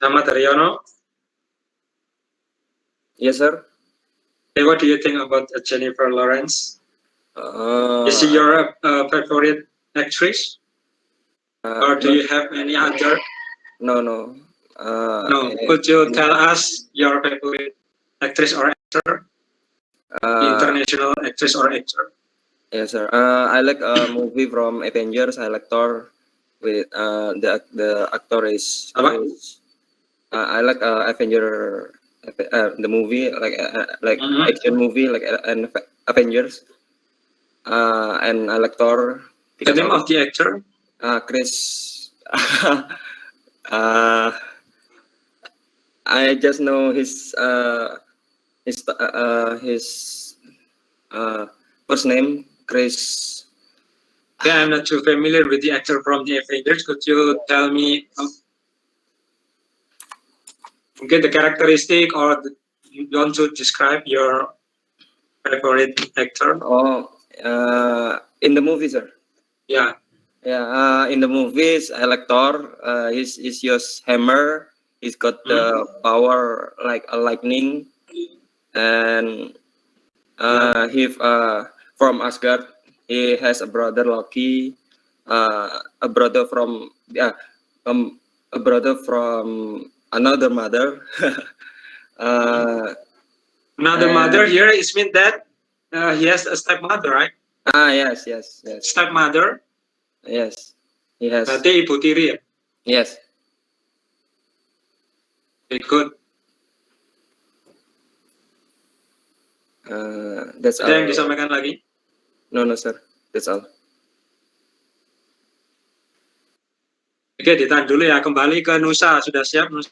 Nama Daryono. Yes, sir. Hey, what do you think about Jennifer Lawrence? Is she your favorite actress? Or do you have any other? No. No. Could you tell us your favorite actress or actor? International actress or actor? Yes, sir. I like a movie from Avengers. I like Thor. With the actor is. I like Avenger. The movie like action movie like an Avengers. And I like Thor. The name of the actor? Chris. I just know his first name, Chris. Yeah, I'm not too familiar with the actor from the Avengers. Could you tell me the characteristic, or you want to describe your favorite actor? In the movie, sir. Yeah. Yeah. In the movies, I like Thor. He's used hammer. He's got the power like a lightning, and he from Asgard. He has a brother Loki, a brother from a brother from another mother. Another mother here is mean that he has a stepmother, right? Yes. Stepmother. Yes, he has. Berarti ibu tiri ya? Yes. Okay, good. That's Ada all. yang disampaikan lagi? No, sir. That's all. Oke, ditahan dulu ya. Kembali ke Nusa. Sudah siap, Nusa?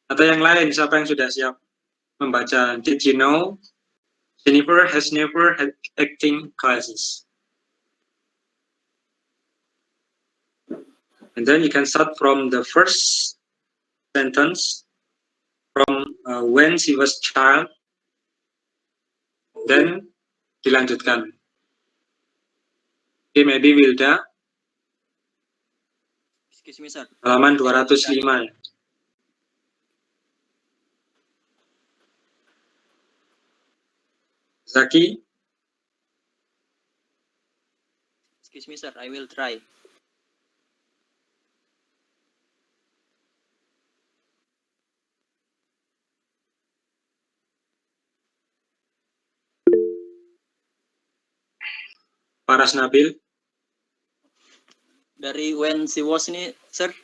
Atau yang lain, siapa yang sudah siap membaca? Did you know Jennifer has never had acting classes? And then you can start from the first sentence, from when she was child, then dilanjutkan. Okay, maybe Wilda. Excuse me, sir. Halaman 205 ya. Zaki. Excuse me, sir. I will try. Paras Nabil. Dari when she was ini, sir.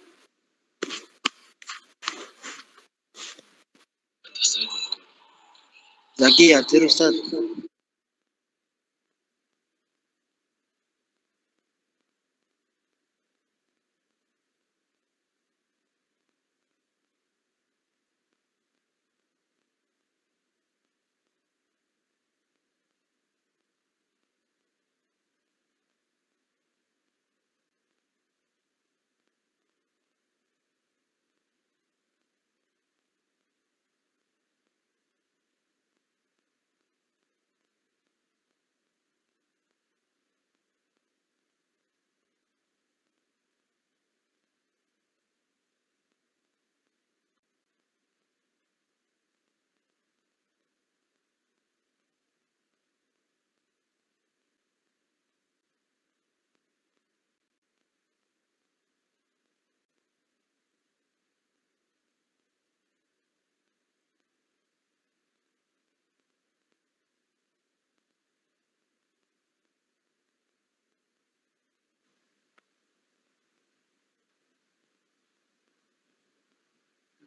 Zaki ya, Ustaz.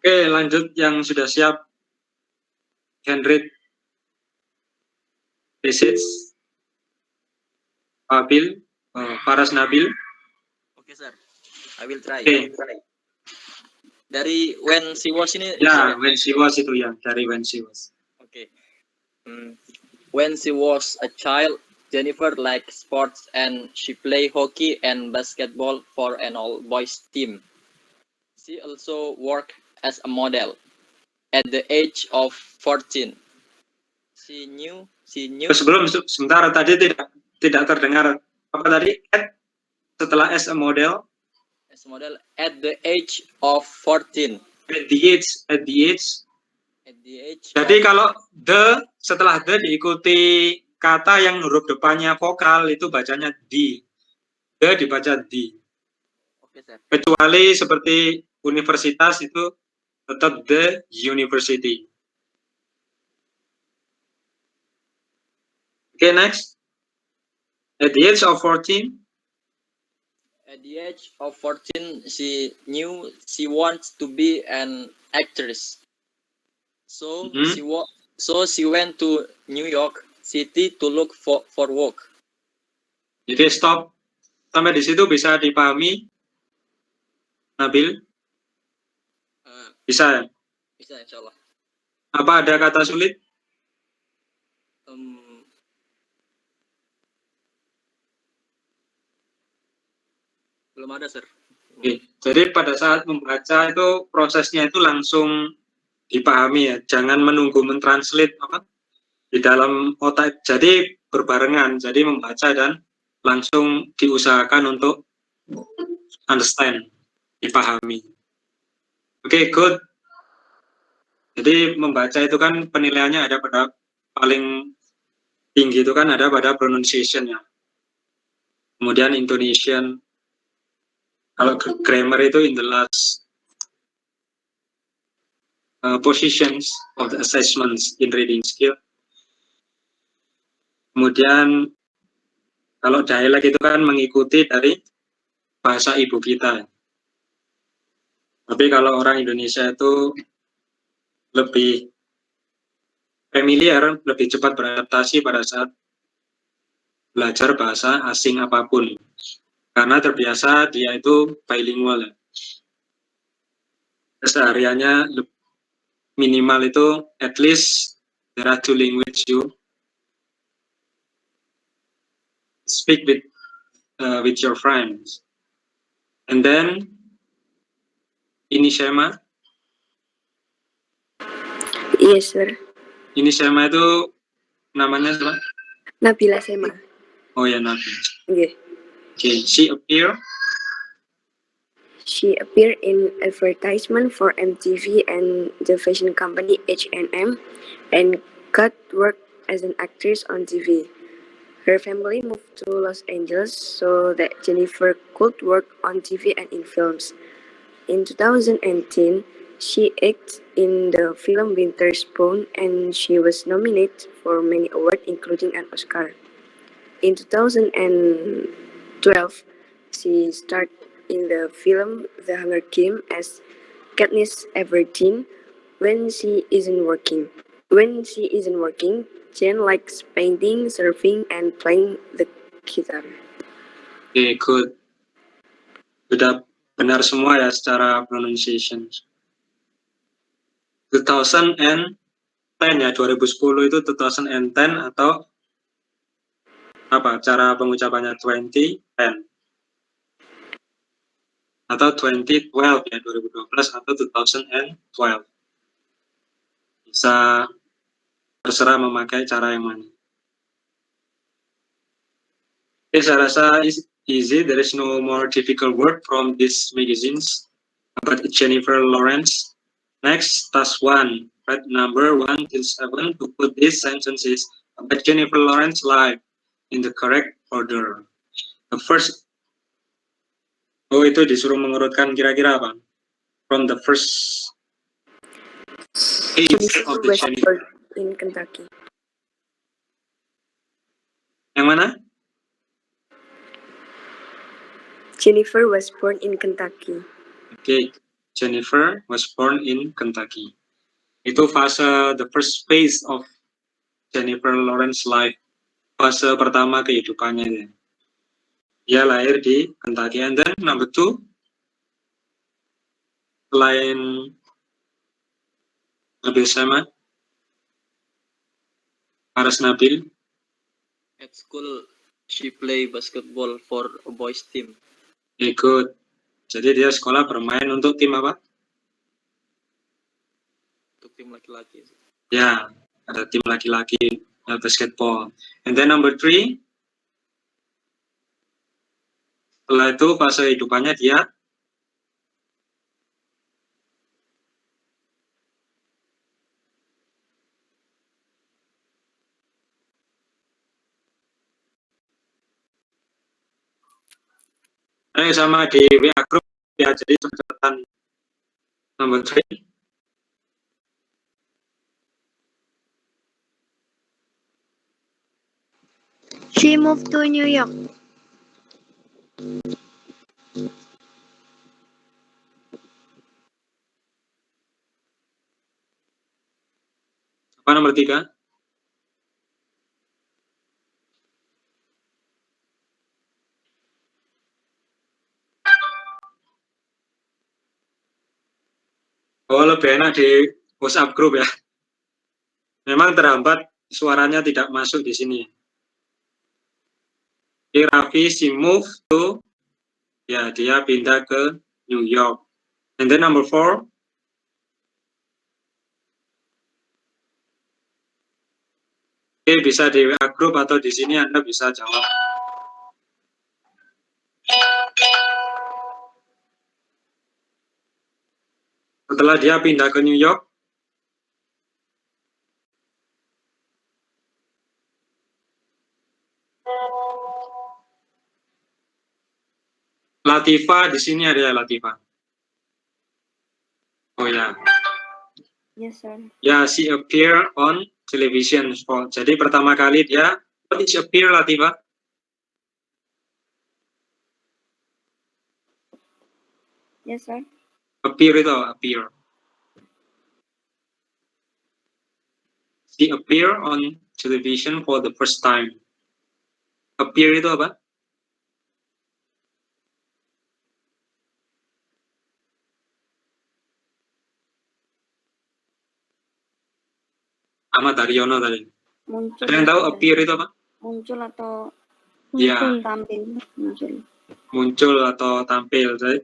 Oke, lanjut yang sudah siap. Can read passage. Nabil, Paras Nabil. Oke, sir. I will try. Oke. Dari when she was ini. Ya, when she was itu ya, dari when she was. Oke. When she was a child, Jennifer liked sports and she played hockey and basketball for an all boys team. She also worked as a model. At the age of 14, she knew. Sebelum sebentar tadi tidak terdengar Apa tadi? Setelah as a model. As a model at the age of 14. At the age. At the age. Jadi kalau the setelah the diikuti kata yang huruf depannya vokal itu bacanya di. The dibaca di. Oke, sir. Kecuali seperti universitas itu tetap the university. Okay, next. At the age of 14. At the age of 14, she knew she wants to be an actress. So she went to New York City to look for work. Jadi stop sampai di situ bisa dipahami, Nabil? Bisa ya? Bisa, insya Allah. Apa ada kata sulit? Belum ada, sir. Oke. Jadi pada saat membaca itu prosesnya itu langsung dipahami ya, jangan menunggu mentranslate apa di dalam otak. Jadi berbarengan, jadi membaca dan langsung diusahakan untuk understand, dipahami. Oke, good. Jadi membaca itu kan penilaiannya ada pada paling tinggi itu kan ada pada pronunciation-nya. Kemudian intonation. Kalau grammar itu in the last positions of the assessments in reading skill. Kemudian kalau dialek itu kan mengikuti dari bahasa ibu kita. Tapi kalau orang Indonesia itu lebih familiar, lebih cepat beradaptasi pada saat belajar bahasa asing apapun. Karena terbiasa dia itu bilingual ya. Kesehariannya minimal itu at least there are two language you speak with your friends. And then ini Shema. Yes, sir. Ini Shema itu namanya siapa? Nabila Sema. Oh ya, Nabila. Yeah. Okay, She appeared in advertisement for MTV and the fashion company H&M and got work as an actress on TV. Her family moved to Los Angeles so that Jennifer could work on TV and in films. In 2010, she acted in the film Winter Spoon and she was nominated for many awards including an Oscar. In 2012, she starred in the film The Hunger Games as Katniss Everdeen. When she isn't working, Jen likes painting, surfing, and playing the guitar. Okay, good. Sudah benar semua ya secara pronunciation. 2010 ya, 2010 itu 2010 atau apa cara pengucapannya 2010 atau 2012 ya, 2012 atau 2012. Bisa terserah memakai cara yang mana. Oke, saya rasa easy. There is no more difficult word from these magazines about Jennifer Lawrence. Next, task 1. Write number 1 till 7 to put these sentences about Jennifer Lawrence live in the correct order. The first. Oh, itu disuruh mengurutkan kira-kira apa? From the first page of the Jennifer. In Kentucky. Yang mana? Jennifer was born in Kentucky. Okay, Jennifer was born in Kentucky. Itu fase the first phase of Jennifer Lawrence life. Fase pertama kehidupannya. Dia lahir di Kentucky. And then number 2, selain Nabil Sama, Aras Nabil. At school, she play basketball for a boys team. Ikut. Jadi dia sekolah bermain untuk tim apa? Untuk tim laki-laki. Ya, ada tim laki-laki basketball. And then number 3, Setelah itu fase hidupannya dia sama di WA group ya, jadi catatan number 3. She moved to New York. Apa nomor 3? Oh, lebih enak di WhatsApp group ya. Memang terhambat, suaranya tidak masuk di sini. Oke, Raffi, she moved to, ya dia pindah ke New York. And then number 4. Oke, bisa di WA group atau di sini Anda bisa jawab. Setelah dia pindah ke New York, Latifa di sini ada ya, Latifa. Oh ya. Yes, sir. Ya, she appear on television. Jadi pertama kali dia, what is appear, Latifa? Yes, sir. Appear itu, appear. She appear on television for the first time. Appear itu apa? Ahmad Daryono tadi. Muncul. Ada yang tahu appear itu apa? Muncul atau Ya, tampil. Muncul. muncul atau tampil. Jadi,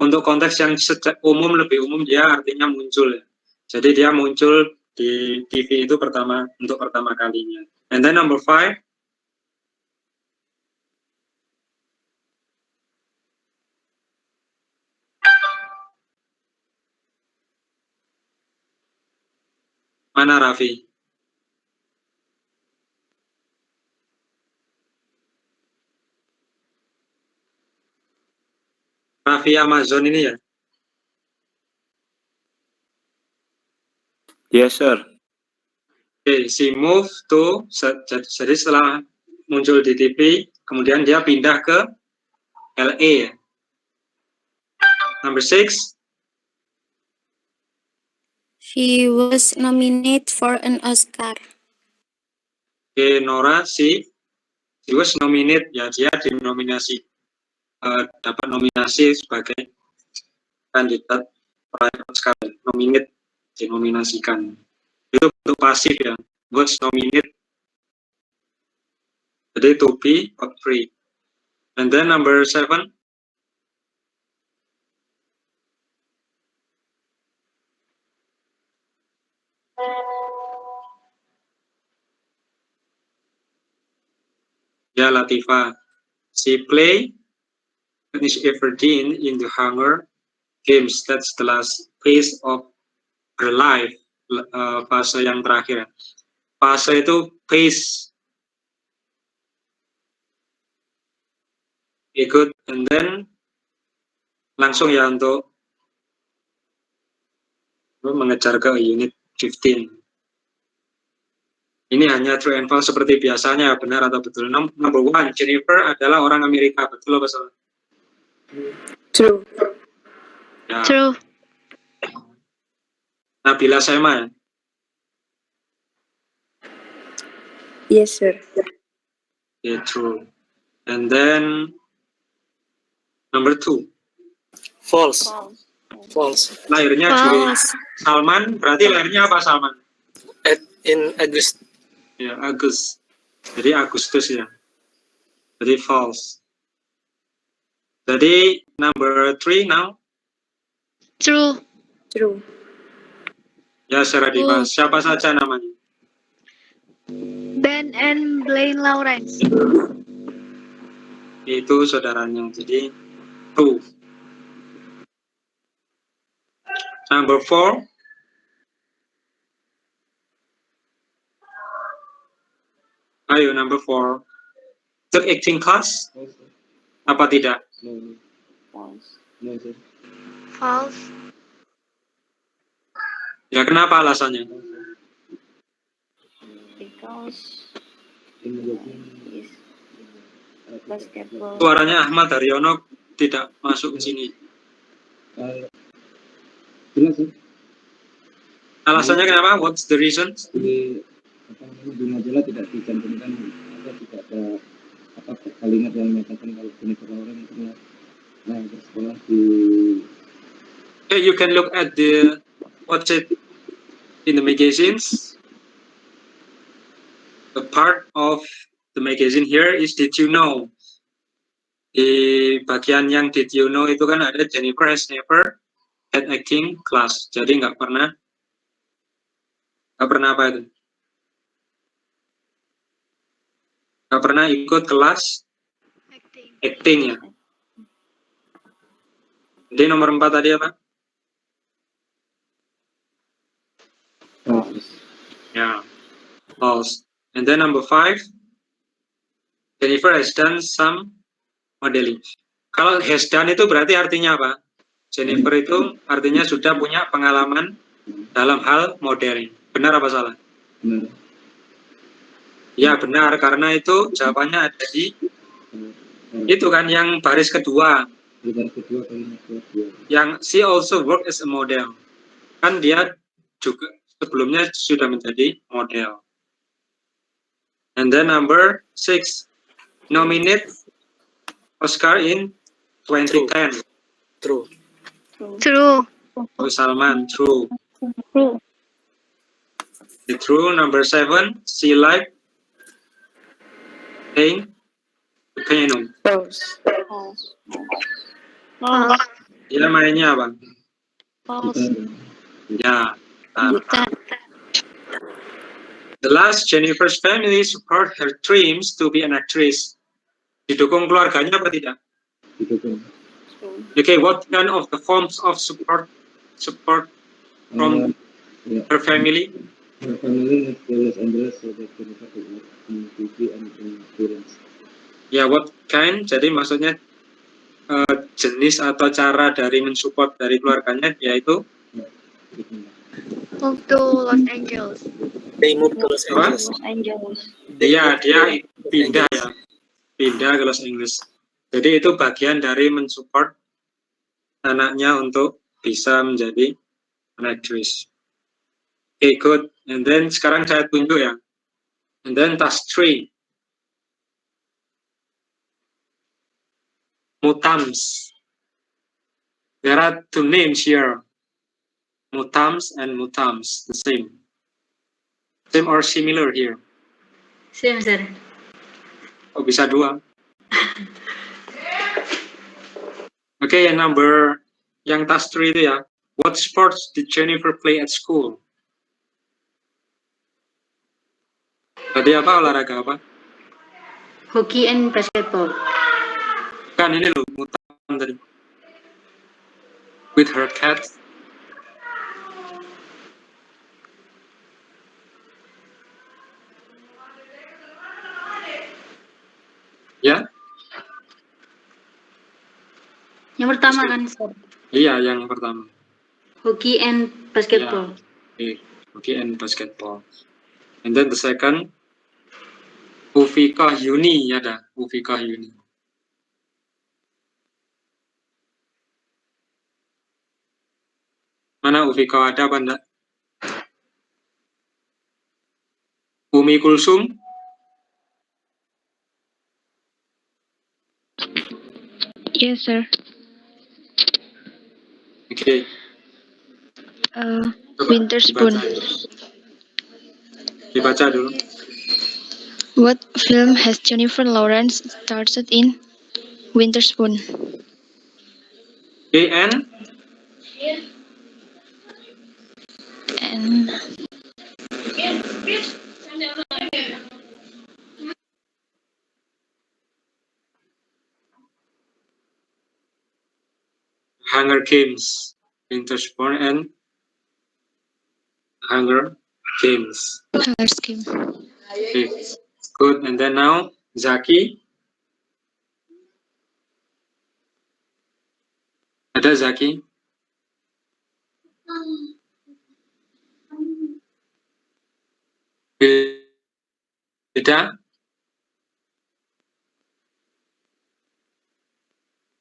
untuk konteks yang umum, lebih umum, dia artinya muncul ya. Jadi dia muncul di TV itu untuk pertama kalinya. And then number 5. Mana Raffi? Raffi Amazon ini ya? Yes, sir. Oke, she moved to, jadi setelah muncul di TV, kemudian dia pindah ke LA. Number 6. She was nominated for an Oscar. Oke, Nora, she was nominated, ya dia dinominasi, dapat nominasi sebagai kandidat Oscar, nominate, dinominasikan. Itu bentuk pasif ya, was nominated. Jadi to be or free. And then number 7. Ya, Latifa. She play Miss Everdeen in the Hunger Games. That's the last phase of her life. Fase yang terakhir. Fase itu phase. Ikut, and then langsung ya untuk mengejar ke unit 15. Ini hanya true and false seperti biasanya, benar atau betul. Number 1, Jennifer adalah orang Amerika, betul apa salah? True. Ya. True. Nabila Sema. Yes, sir. Yeah, true. And then number 2. False. False. Lahirnya Juli Salman, berarti lahirnya apa Salman? In August. Ya, Agus. Jadi Agustus ya. Jadi false. Jadi number 3 now. True. True. Ya, secara dibahas. Siapa saja namanya? Ben and Blaine Lawrence. itu saudaranya. Jadi two. Number 4. Ayo number 4. Took acting class? Apa tidak? False. False. Ya kenapa alasannya? Because is basketball. Suaranya Ahmad Haryono tidak masuk ke sini. Jelas ya? Alasannya kenapa? What's the reason? Di di majalah tidak dicantumkan atau tidak ada kalimat yang menyatakan kalau Jennifer Lawrence pernah bersekolah di. Okay, you can look at what's it in the magazines. The part of the magazine here is did you know? Di bagian yang did you know itu kan ada Jennifer has never had acting class. Jadi nggak pernah apa itu? Nggak pernah ikut kelas acting ya. Jadi nomor 4 tadi apa? Yeah, false. And then number 5, Jennifer has done some modeling. Kalau has done itu berarti artinya apa? Jennifer itu artinya sudah punya pengalaman dalam hal modeling. Benar apa salah? Benar. Ya benar, karena itu jawabannya ada di itu kan yang baris kedua. Baris kedua kalimat kedua. Yang she also work as a model. Kan dia juga sebelumnya sudah menjadi model. And then number 6, nominate Oscar in 2010. True. True. Oh, Salman, true. True. Number 7, she like playing the piano. False. Dia mainnya apa? False. Ya. Gitar. The last, Jennifer's family support her dreams to be an actress. Didukung keluarganya apa tidak? Didukung. Okay, what kind of the forms of support from her family? Her family moved to Los Angeles so that Jennifer could work in TV and in films. Ya, what kind? Jadi maksudnya jenis atau cara dari mensupport dari keluarganya yaitu Move to Los Angeles. They moved to Los Apa? Angeles. Iya, dia pindah ya. Pindah ke Los Angeles. Jadi itu bagian dari mensupport anaknya untuk bisa menjadi an actress. Okay, good. And then sekarang saya tunjuk ya. And then task 3. Mutams. There are 2 names here. Mutams and mutams. The same. Same or similar here. Same, sir. Oh, bisa 2. Okay, yang number yang task 3 itu ya. What sports did Jennifer play at school? Tadi apa, olahraga apa? Hockey and basketball. Kan ini loh, mutam tadi. With her cat. Ya? Yang pertama kan, sir. Iya, yang pertama. Hockey and basketball. Okay, hockey and basketball. And then the second, Ufikah Yuni, ada Ufikah Yuni. Mana Ufikah, ada apa enggak? Umi Kulsum? Yes, sir. Oke. Coba Winterspoon. Dibaca dulu. What film has Jennifer Lawrence starred in? Winterspoon. Okay, and And Hunger Games. Winter Sport and Hunger Games. Hunger Games. Okay, good. And then now, Zaki. Ada Zaki? Beda?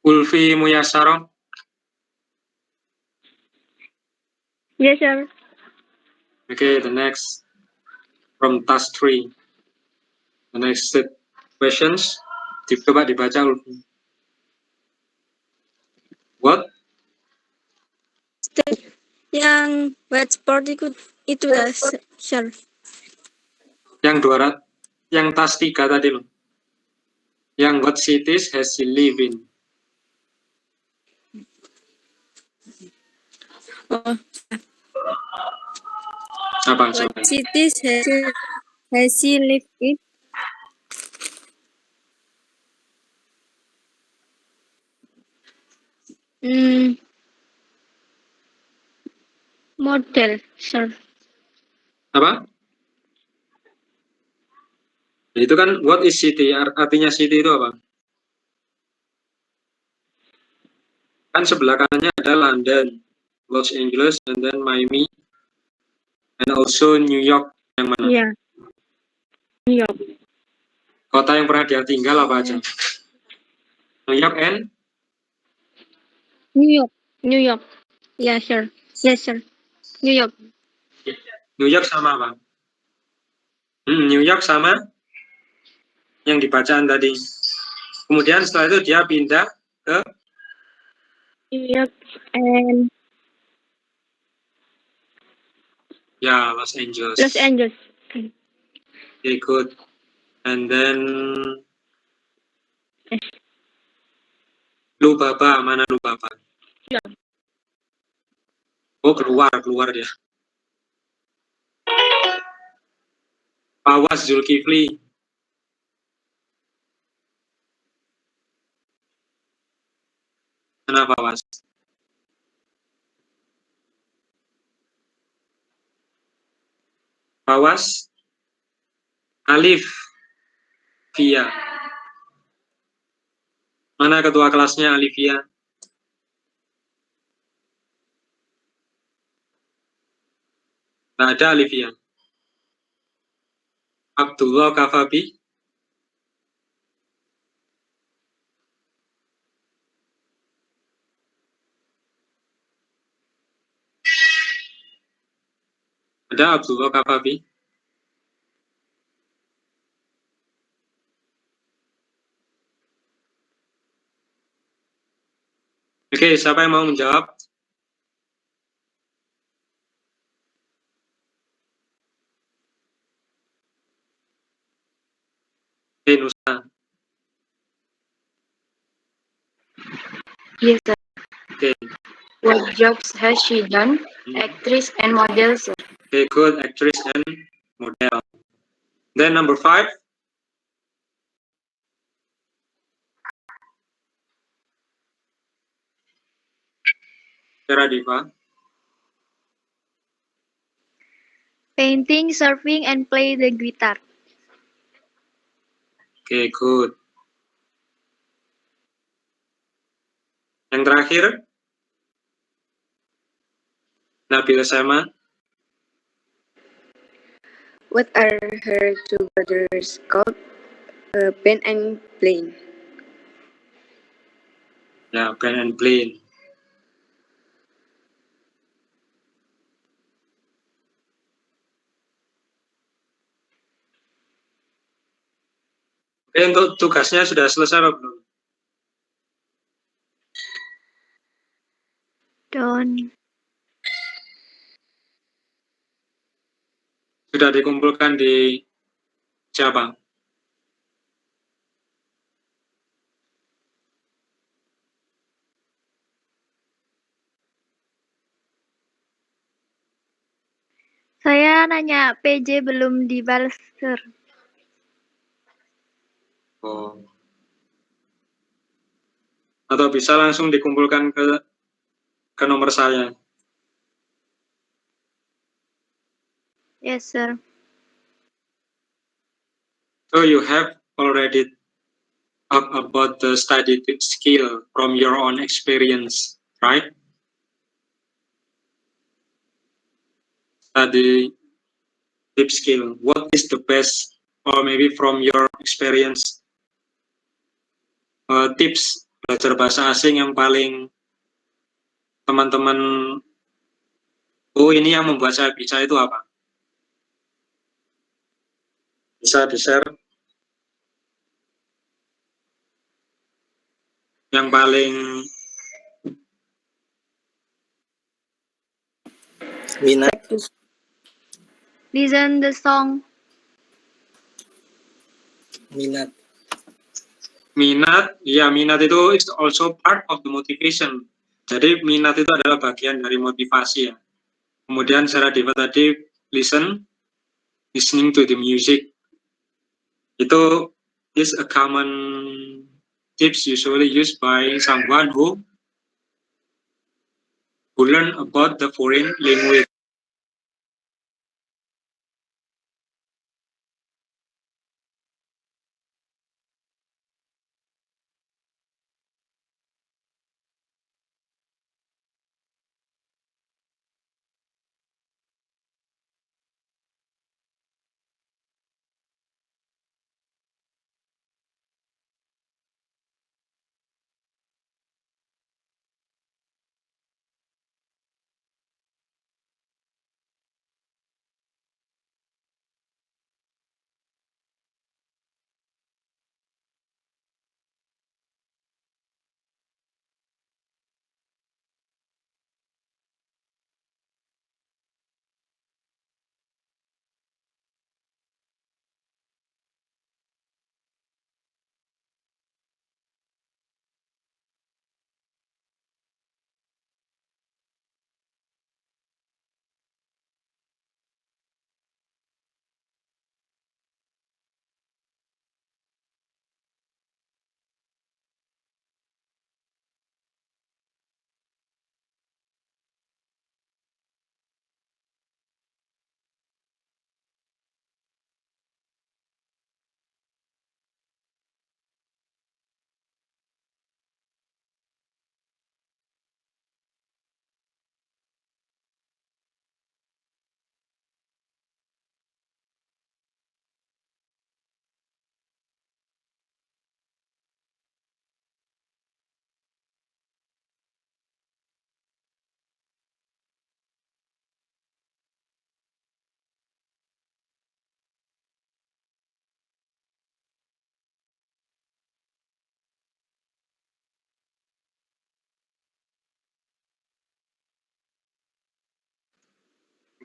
Ulfi Muyasaro? Yes, sir. Okay, the next from task 3. The next set questions. Coba dibaca Ulfi. What? Yang wet sport itu dah, sir. Yang 200, yang task 3 tadi loh. Yang what cities has she live in? Oh, Apa? what Coba. cities has he lived in? Model, sir. Apa? Itu kan what is city? Artinya city itu apa? Kan sebelah kanannya ada London, Los Angeles, and then Miami, and also New York. Yang mana? Iya. New York. Kota yang pernah dia tinggal apa aja? New York and? New York. New York. Yeah, sir. Yes, sir. New York. New York sama apa? New York sama yang dibacaan tadi. Kemudian setelah itu dia pindah ke New York and ya Los Angeles. Los Angeles. Okay, good. And then Lubaba, mana Lubaba? Ya. Oh, keluar dia. Fawaz Zulkifli. Mana Fawaz? Fawaz Alif Via. Mana ketua kelasnya Alivia? Nggak ada Alivia. Abdullah Kafabi. Ada Abdullah Kafabi. Oke, siapa yang mau menjawab? Oke, Nusa. Yes, sir. Oke. What jobs has she done? Actress and model, sir. Okay, good. Actress and model. Then number 5. Vera Diva. Painting, surfing, and play the guitar. Okay, good. Yang terakhir, Nabila Sama. What are her two brothers called? Ben and Blaine. Ya, Ben and Blaine. Oke, untuk tugasnya sudah selesai apa belum? Done. Sudah dikumpulkan di siapa? Saya nanya PJ belum dibalas, sir. Oh. Atau bisa langsung dikumpulkan ke ke nomor saya. Yes, sir. So you have already talked about the study skill from your own experience, right? Study tip skill. What is the best, or maybe from your experience, tips belajar bahasa asing yang paling teman-teman, oh ini yang membuat saya bisa itu apa? Bisa di-share yang paling Minat. Listen the song. Minat. minat. Ya, minat itu is also part of the motivation. Jadi minat itu adalah bagian dari motivasi ya. Kemudian secara default tadi listening to the music. Itu is a common tips usually used by someone who learn about the foreign language.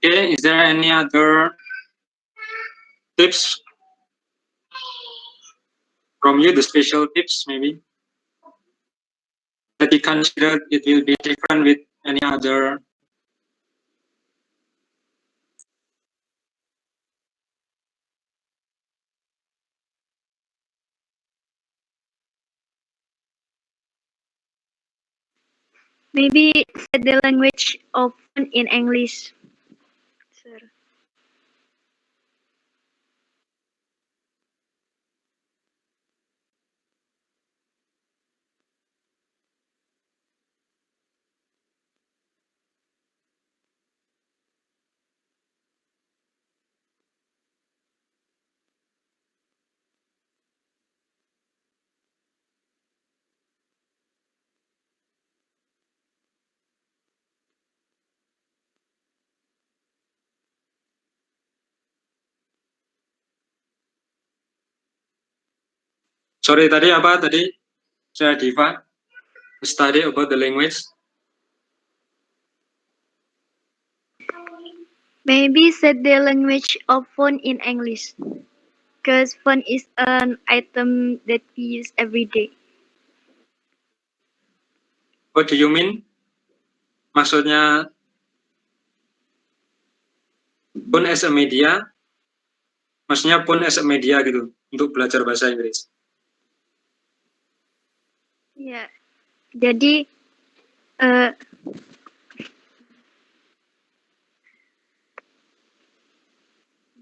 Okay, is there any other tips from you, the special tips maybe, that you consider it will be different with any other? Maybe set the language of fun in English, sir. Sorry, tadi apa tadi? Saya Diva, study about the language. Maybe set the language of fun in English, because fun is an item that we use every day. What do you mean? Maksudnya pun as a media, maksudnya pun as a media gitu untuk belajar bahasa Inggris. Ya, jadi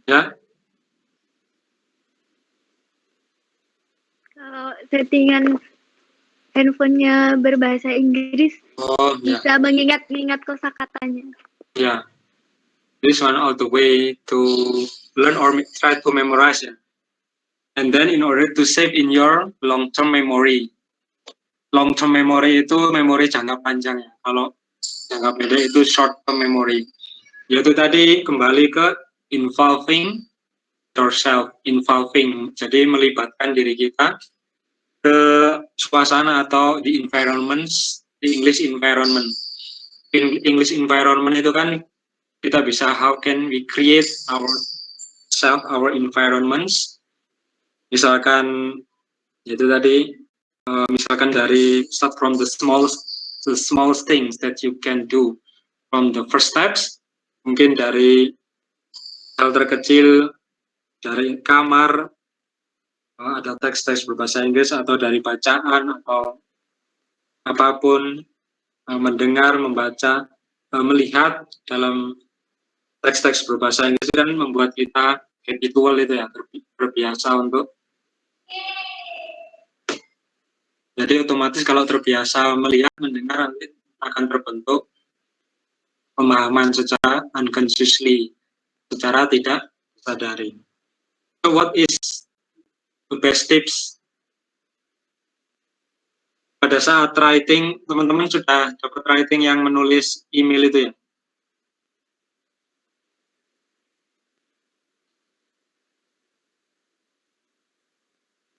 Ya, Kalau settingan handphonenya berbahasa Inggris, oh ya, bisa mengingat-ingat kosakatanya. ya. This one all the way to learn or try to memorize ya. And then in order to save in your long-term memory. Long-term memory itu memori jangka panjang ya. Kalau jangka pendek itu short-term memory. Yaitu tadi kembali ke involving yourself, involving. Jadi melibatkan diri kita ke suasana atau the environments, the English environment. English environment itu kan kita bisa how can we create our environments. Misalkan itu tadi misalkan dari start from the small things that you can do from the first steps, mungkin dari hal terkecil, dari kamar ada teks-teks berbahasa Inggris atau dari bacaan atau apapun, mendengar, membaca, melihat dalam teks-teks berbahasa Inggris kan membuat kita habitual itu ya, terbiasa untuk, jadi otomatis kalau terbiasa melihat, mendengar, nanti akan terbentuk pemahaman secara unconsciously, secara tidak sadari. So what is the best tips? Pada saat writing, teman-teman sudah dapat writing yang menulis email itu ya?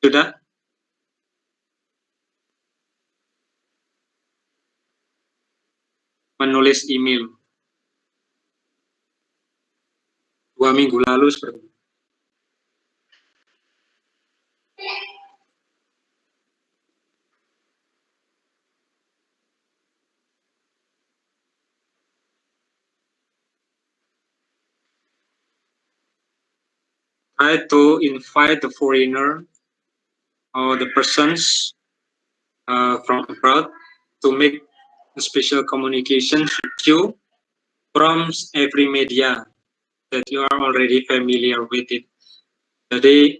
Sudah? Menulis email. 2 minggu lalu seperti itu. Try to invite the foreigner or the persons from abroad to make a special communication with you from every media that you are already familiar with it. Jadi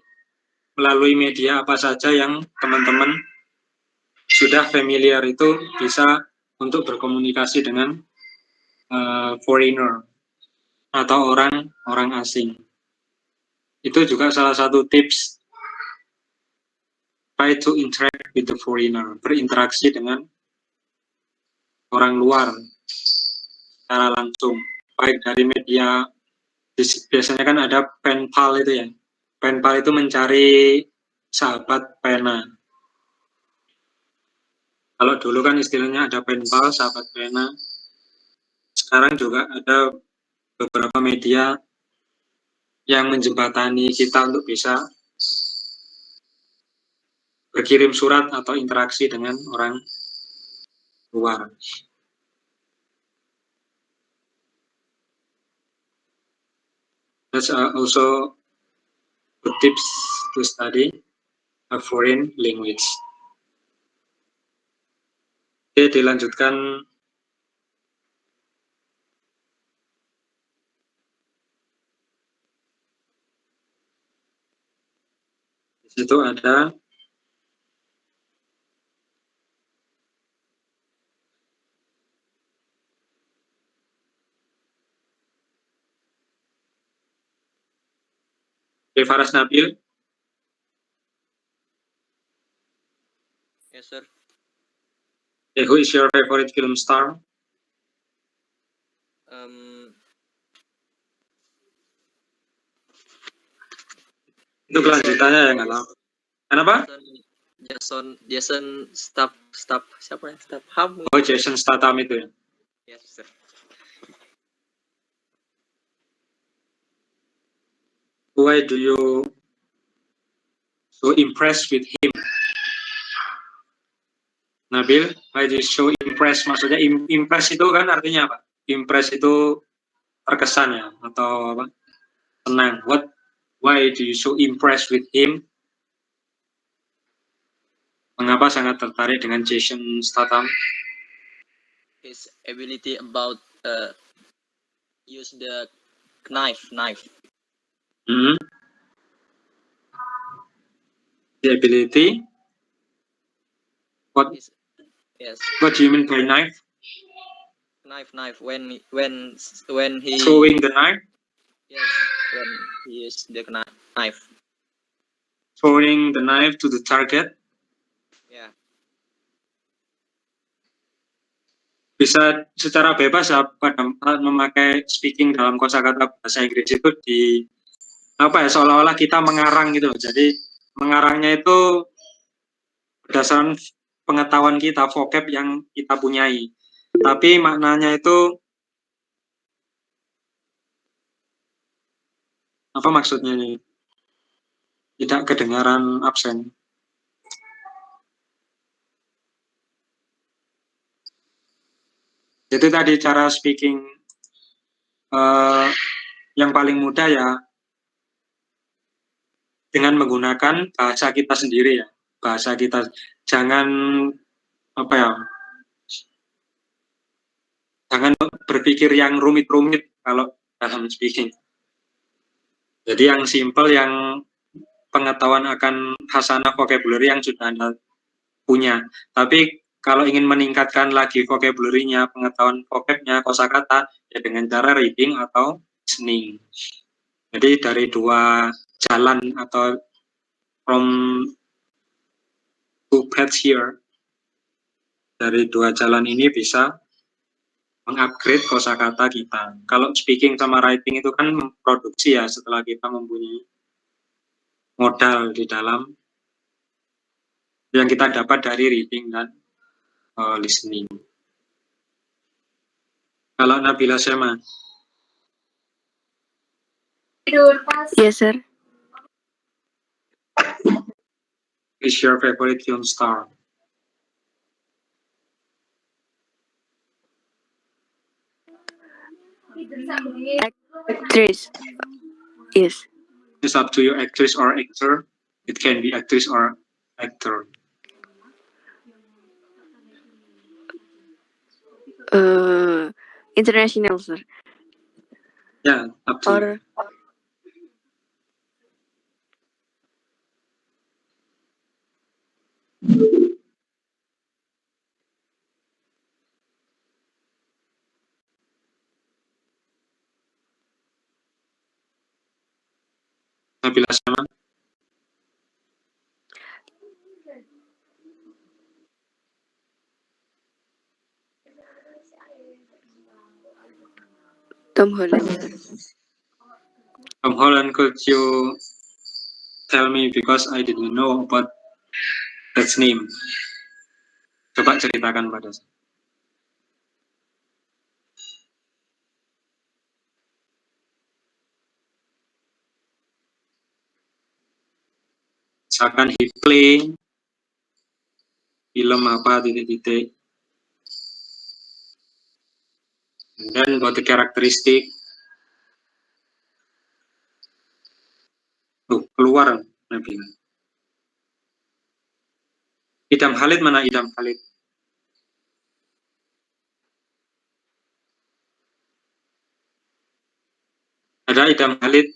melalui media apa saja yang teman-teman sudah familiar itu bisa untuk berkomunikasi dengan foreigner atau orang asing. Itu juga salah satu tips, try to interact with the foreigner, berinteraksi dengan orang luar secara langsung, baik dari media, biasanya kan ada pen pal itu ya, pen pal itu mencari sahabat pena. Kalau dulu kan istilahnya ada pen pal, sahabat pena, sekarang juga ada beberapa media yang menjembatani kita untuk bisa berkirim surat atau interaksi dengan orang luar. That's also good tips to study a foreign language. Oke, dilanjutkan. Di situ ada Faras Nabil. Yes, sir. Who is your favorite film star? Itu kelanjutannya ya nggak tahu. Kenapa? Jason siapa ya? Statham. Oh, Jason Statham itu ya. Yes, sir. Why do you so impressed with him? Nabil, why do you so impressed? Maksudnya impress itu kan artinya apa? Impress itu terkesan ya atau apa? Senang. Why do you so impressed with him? Mengapa sangat tertarik dengan Jason Statham? His ability about use the knife. Hmm. The ability. What Is yes, What do you mean by knife? knife. When he Throwing the knife. yes, when he use the knife. Throwing the knife to the target. Yeah. Bisa secara bebas ya pada memakai speaking dalam kosakata bahasa Inggris itu di apa ya, seolah-olah kita mengarang gitu loh. Jadi mengarangnya itu berdasarkan pengetahuan kita, vocab yang kita punyai. Tapi maknanya itu apa maksudnya nih? Tidak kedengaran absen. Itu tadi cara speaking yang paling mudah ya dengan menggunakan bahasa kita sendiri ya. Bahasa kita, jangan apa ya, jangan berpikir yang rumit-rumit kalau dalam speaking. Jadi yang simple, yang pengetahuan akan hasanah vocabulary yang sudah Anda punya. Tapi kalau ingin meningkatkan lagi vocabulary-nya, pengetahuan vocab-nya, kosakata, ya dengan cara reading atau listening. Jadi dari dua jalan atau from two paths here, dari dua jalan ini bisa mengupgrade kosakata kita. Kalau speaking sama writing itu kan memproduksi ya setelah kita mempunyai modal di dalam yang kita dapat dari reading dan listening. Kalau Nabila Syama, Yes, sir. is your favorite film star? Actress. Yes. It's up to you, actress or actor. It can be actress or actor. International, sir. Yeah, up to you. Or Nabila Syama. Tom Holland, sir. Tom Holland, could you tell me, because I didn't know about that name. Coba ceritakan pada saya. Misalkan he play film apa titik-titik. And then about the characteristic. Tuh, keluar Nabila. Idam Khalid mana Idam Khalid? Ada Idam Khalid?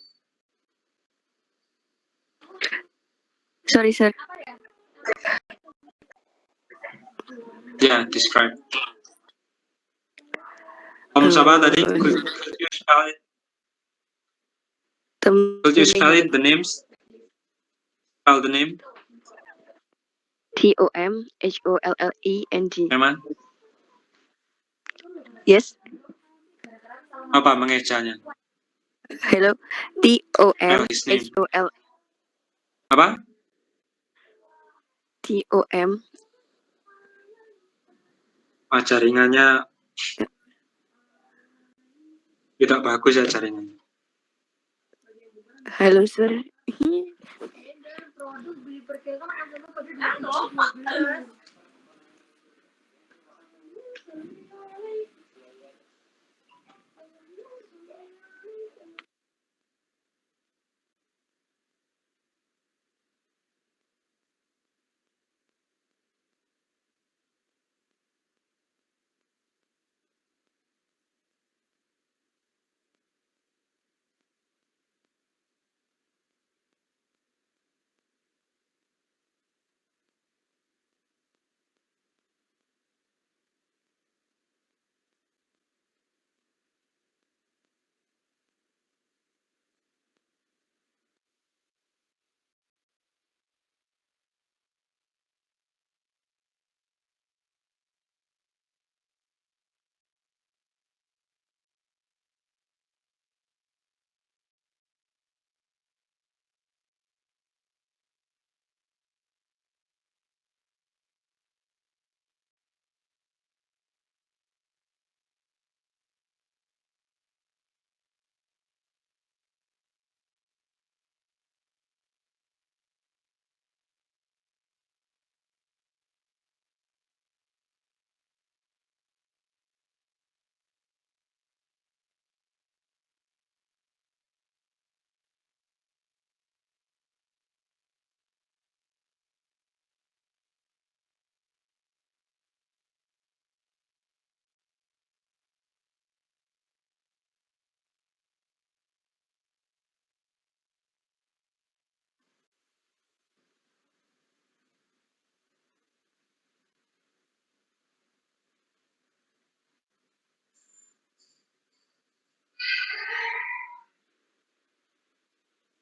Sorry, sir. Yeah, describe. Om siapa tadi? Could you spell it? Could you spell it, the names? Spell the name. TOMHOLLENG. Emang? Yes. Apa mengejanya? Hello. TOMHOL. Apa? TOM. Jaringannya tidak bagus ya jaringannya. Halo, sir.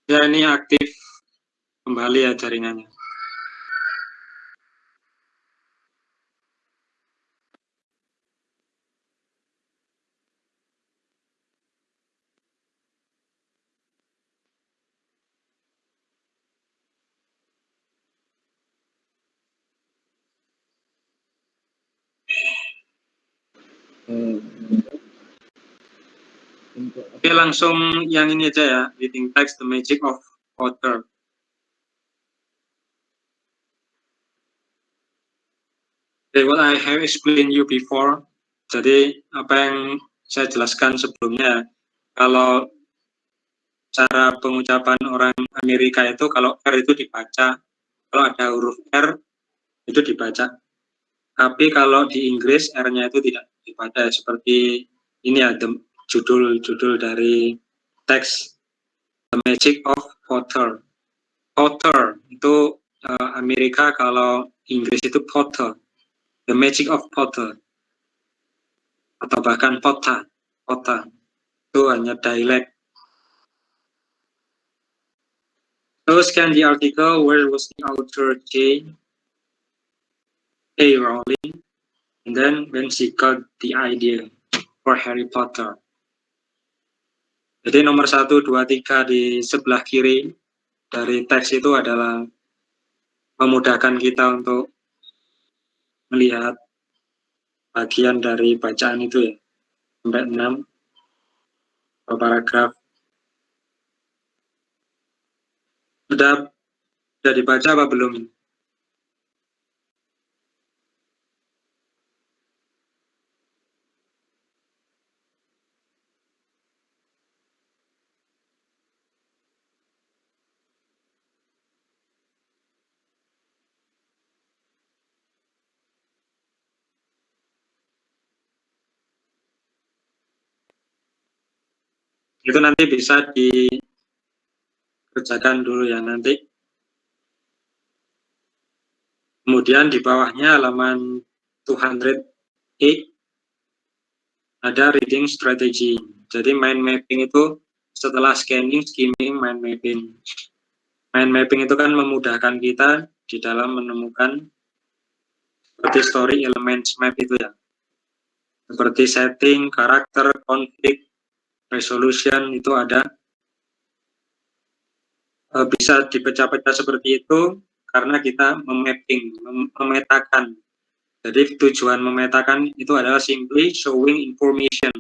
Ya, ini aktif kembali ya jaringannya. Untuk Oke, langsung yang ini aja ya, reading text, the magic of author. Okay, what I have explained you before. Jadi apa yang saya jelaskan sebelumnya, kalau cara pengucapan orang Amerika itu kalau R itu dibaca, kalau ada huruf R itu dibaca. Tapi kalau di Inggris R-nya itu tidak dibaca, seperti ini ya, judul dari teks The Magic of Potter. Potter itu Amerika, kalau Inggris itu Potter. The Magic of Potter. Atau bahkan Potter. Itu hanya dialek. So scan the article, where was the author J.A. Rowling, and then when she got the idea for Harry Potter. Jadi nomor 1, 2, 3 di sebelah kiri dari teks itu adalah memudahkan kita untuk melihat bagian dari bacaan itu ya, sampai 6 paragraf. Sudah dibaca apa belum? Itu nanti bisa dikerjakan dulu ya nanti. Kemudian di bawahnya halaman 208 ada reading strategy. Jadi mind mapping itu setelah scanning, skimming, mind mapping. Mind mapping itu kan memudahkan kita di dalam menemukan seperti story elements map itu ya. Seperti setting, karakter, konflik, resolution itu ada. Bisa dipecah-pecah seperti itu karena kita memetakan. Jadi tujuan memetakan itu adalah simply showing information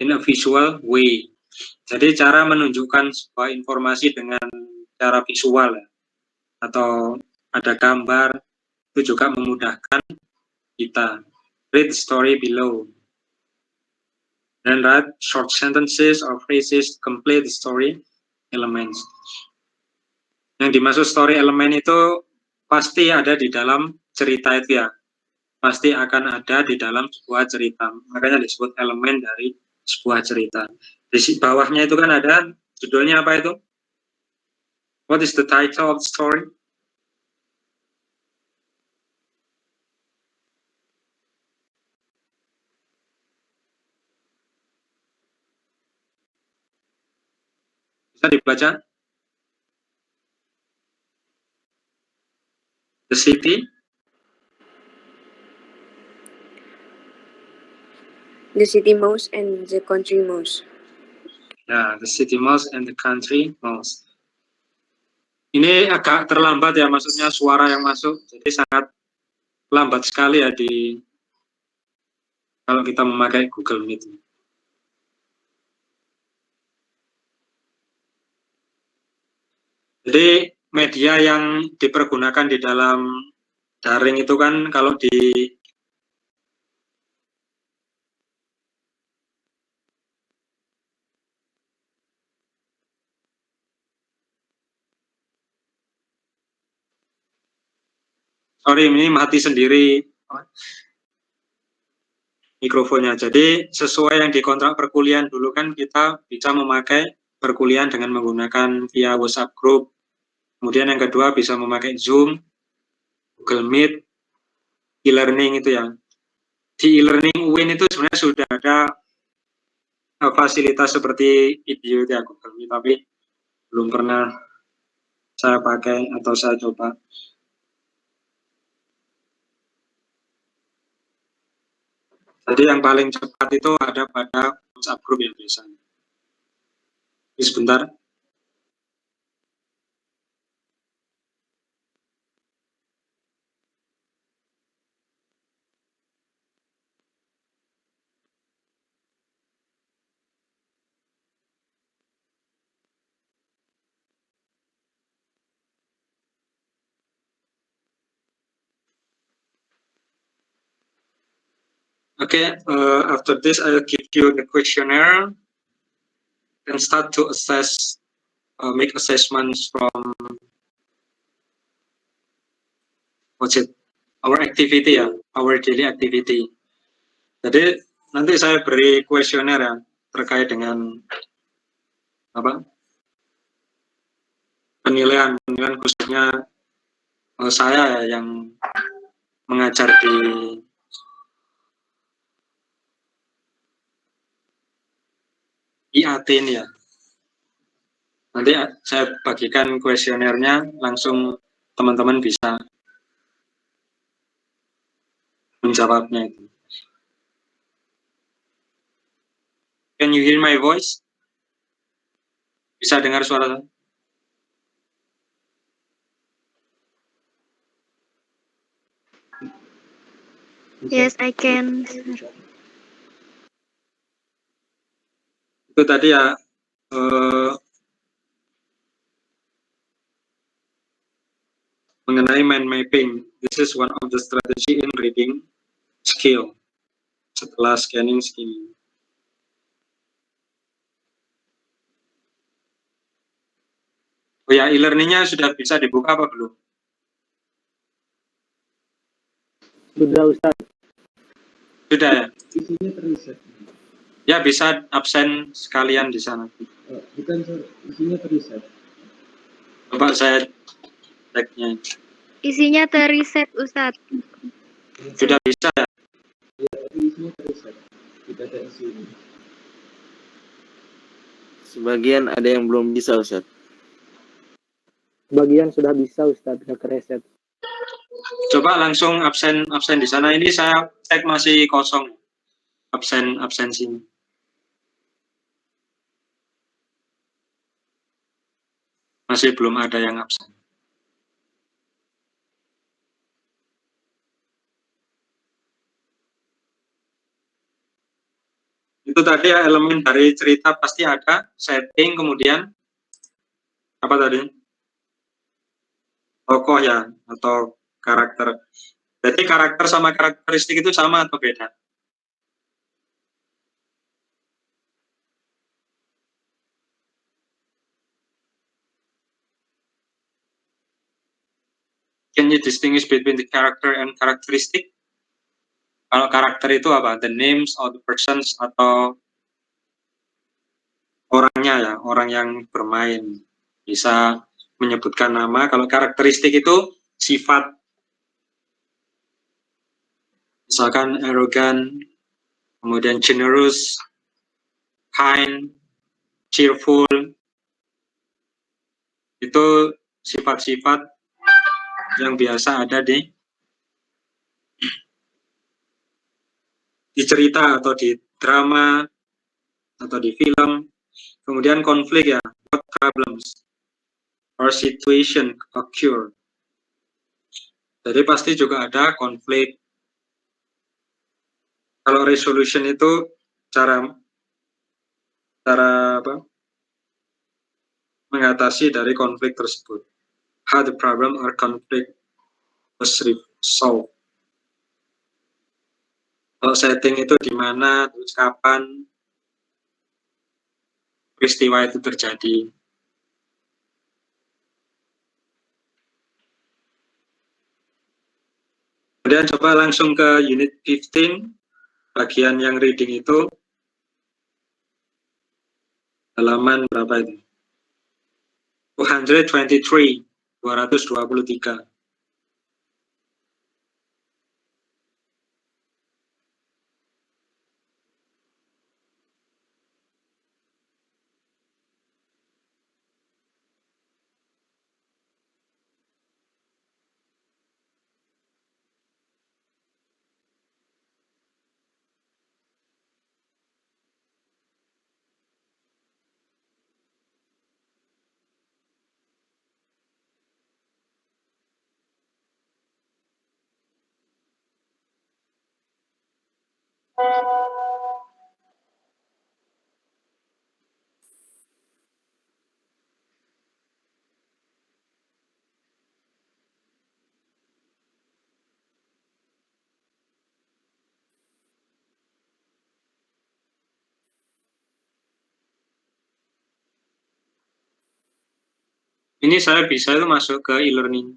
in a visual way. Jadi cara menunjukkan sebuah informasi dengan cara visual ya, atau ada gambar, itu juga memudahkan kita. Read the story below. And write short sentences or phrases to complete the story elements. Yang dimaksud story element itu pasti ada di dalam cerita itu ya. Pasti akan ada di dalam sebuah cerita. Makanya disebut elemen dari sebuah cerita. Di bawahnya itu kan ada judulnya apa itu? What is the title of the story? Bisa dibaca? The City, The City Mouse and the Country Mouse. ya, The City Mouse and the Country Mouse. Ini agak terlambat ya, maksudnya suara yang masuk, jadi sangat lambat sekali ya kalau kita memakai Google Meet. Jadi media yang dipergunakan di dalam daring itu kan kalau sorry, ini mati sendiri mikrofonnya. Jadi sesuai yang di kontrak perkuliahan dulu kan kita bisa memakai perkuliahan dengan menggunakan via WhatsApp group. Kemudian yang kedua bisa memakai Zoom, Google Meet, e-learning itu ya. Di e-learning UIN itu sebenarnya sudah ada fasilitas seperti video ya Google Meet, tapi belum pernah saya pakai atau saya coba. Jadi yang paling cepat itu ada pada WhatsApp group ya biasanya. Ini sebentar. Okay, after this I'll give you the questionnaire and start to assess, make assessments from what's it, our activity ya, our daily activity. Jadi nanti saya beri kuesioner ya terkait dengan apa penilaian khususnya saya ya, yang mengajar di IAT ini ya. Nanti saya bagikan kuesionernya, langsung teman-teman bisa menjawabnya itu. Can you hear my voice? Bisa dengar suara saya? Yes, I can. Itu tadi ya mengenai mind mapping. This is one of the strategy in reading skill. Setelah scanning skill. Oh ya, e-learningnya sudah bisa dibuka apa belum? Sudah Ustaz. Sudah ya? Isinya teriset. Ya bisa absen sekalian di sana. Bukan Sir, isinya teriset. Coba saya ceknya. Isinya teriset, Ustadz. Sudah bisa ya? Ya, tapi isinya teriset. Tidak ada isi ini. Sebagian ada yang belum bisa, Ustaz. Bagian sudah bisa Ustaz, sudah kereset. Coba langsung absen di sana. Ini saya cek masih kosong absensinya. Masih belum ada yang absen. Itu tadi ya elemen dari cerita pasti ada, setting, kemudian apa tadi? Tokoh ya, atau karakter. Jadi karakter sama karakteristik itu sama atau beda? Can you distinguish between the character and characteristic? Kalau karakter itu apa? The names of the persons atau orangnya ya, orang yang bermain. Bisa menyebutkan nama. Kalau karakteristik itu sifat. Misalkan arrogant, kemudian generous, kind, cheerful. Itu sifat-sifat yang biasa ada di cerita atau di drama atau di film. Kemudian konflik ya, what problems or situation occur. Jadi pasti juga ada konflik. Kalau resolution itu cara apa? Mengatasi dari konflik tersebut. How the problem or conflict was resolved. Kalau setting itu di mana, terus kapan peristiwa itu terjadi. Kemudian coba langsung ke unit 15, bagian yang reading itu, halaman berapa itu? 223, 223. Ini saya bisa itu masuk ke e-learning.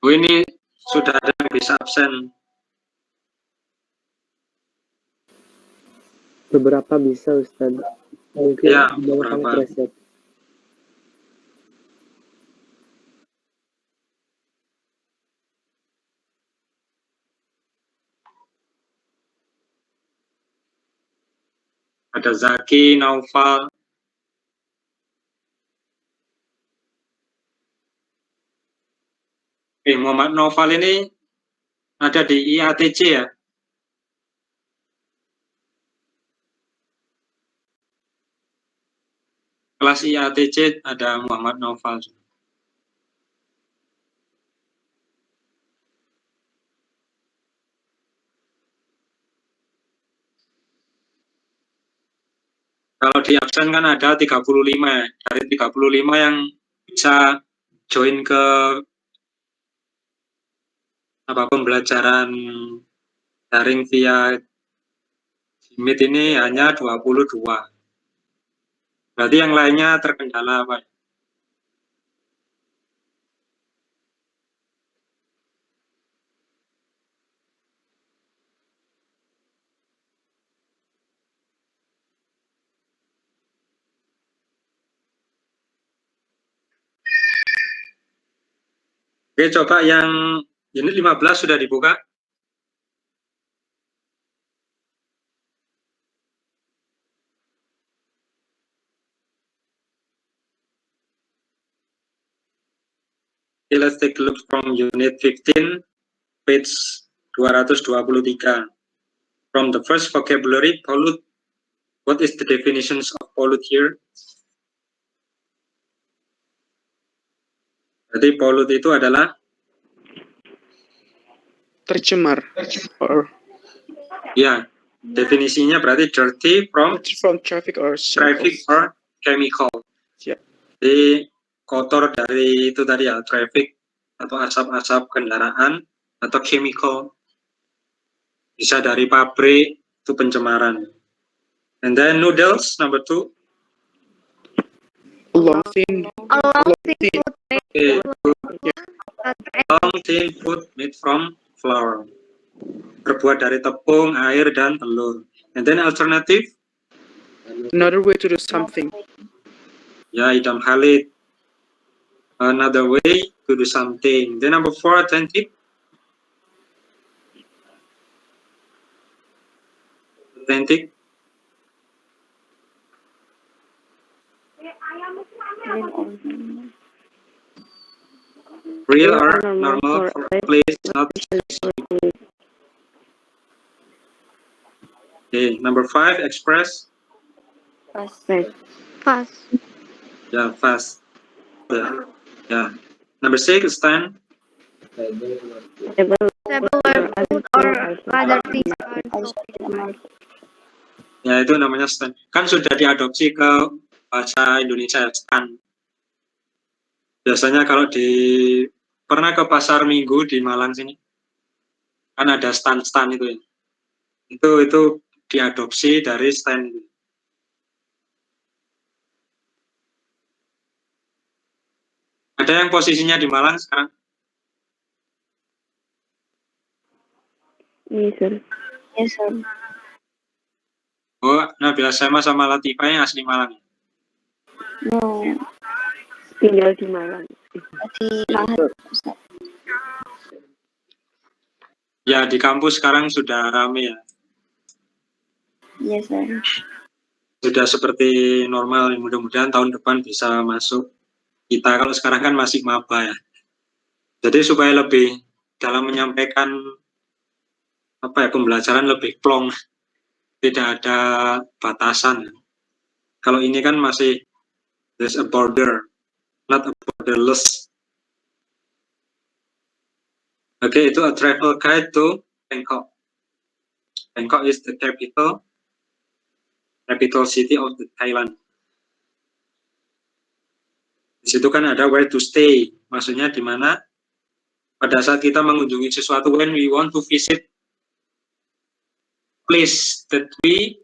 Oh, ini sudah ada yang bisa absen. Beberapa bisa Ustaz. Mungkin Ya, kebanyakan beberapa. preset. Ada Zaki, Naufal. Muhammad Naufal ini ada di IATC ya? Kelas IATC ada Muhammad Naufal. Kalau di absen kan ada 35 ya. Dari 35 yang bisa join ke pembelajaran daring via Meet ini hanya 22. Berarti yang lainnya terkendala Pak. Oke, coba yang unit 15 sudah dibuka. Okay, let's take a look from unit 15, page 223. From the first vocabulary, pollute. What is the definitions of pollute here? Jadi pollute itu adalah tercemar or ya, definisinya berarti dirty from traffic or chemical. Yeah. Jadi kotor dari itu tadi ya, traffic atau asap-asap kendaraan atau chemical. Bisa dari pabrik, itu pencemaran. And then noodles number 2. long thin Okay, long thin food made from flour. Terbuat dari tepung, air, dan telur. And then alternative? another way to do something. Ya, idam Khalid. Another way to do something. Then number 4, attentive. Authentic. Real or normal for a place, not specific. Okay, number 5, express. Fast. Yeah, fast. Yeah. Number 6, stand. Stable where food or other things are stored. Ya, itu namanya stand. Kan sudah diadopsi ke bahasa Indonesia, stand. Biasanya kalau pernah ke pasar Minggu di Malang sini, kan ada stand-stand itu ya. Itu diadopsi dari stand itu. Ada yang posisinya di Malang sekarang? Yes, sir. Oh, Nabila Sema sama Latifah yang asli Malang. No, tinggal di Malang. Ya, di kampus sekarang sudah rame ya. Yes, sir. Sudah seperti normal, mudah-mudahan tahun depan bisa masuk. Kita kalau sekarang kan masih maba ya. Jadi supaya lebih dalam menyampaikan pembelajaran lebih plong, tidak ada batasan. Kalau ini kan masih there's a border, not a borderless. Oke, itu a travel guide to Bangkok. Bangkok is the capital city of the Thailand. Di situ kan ada where to stay, maksudnya di mana pada saat kita mengunjungi sesuatu, when we want to visit place that we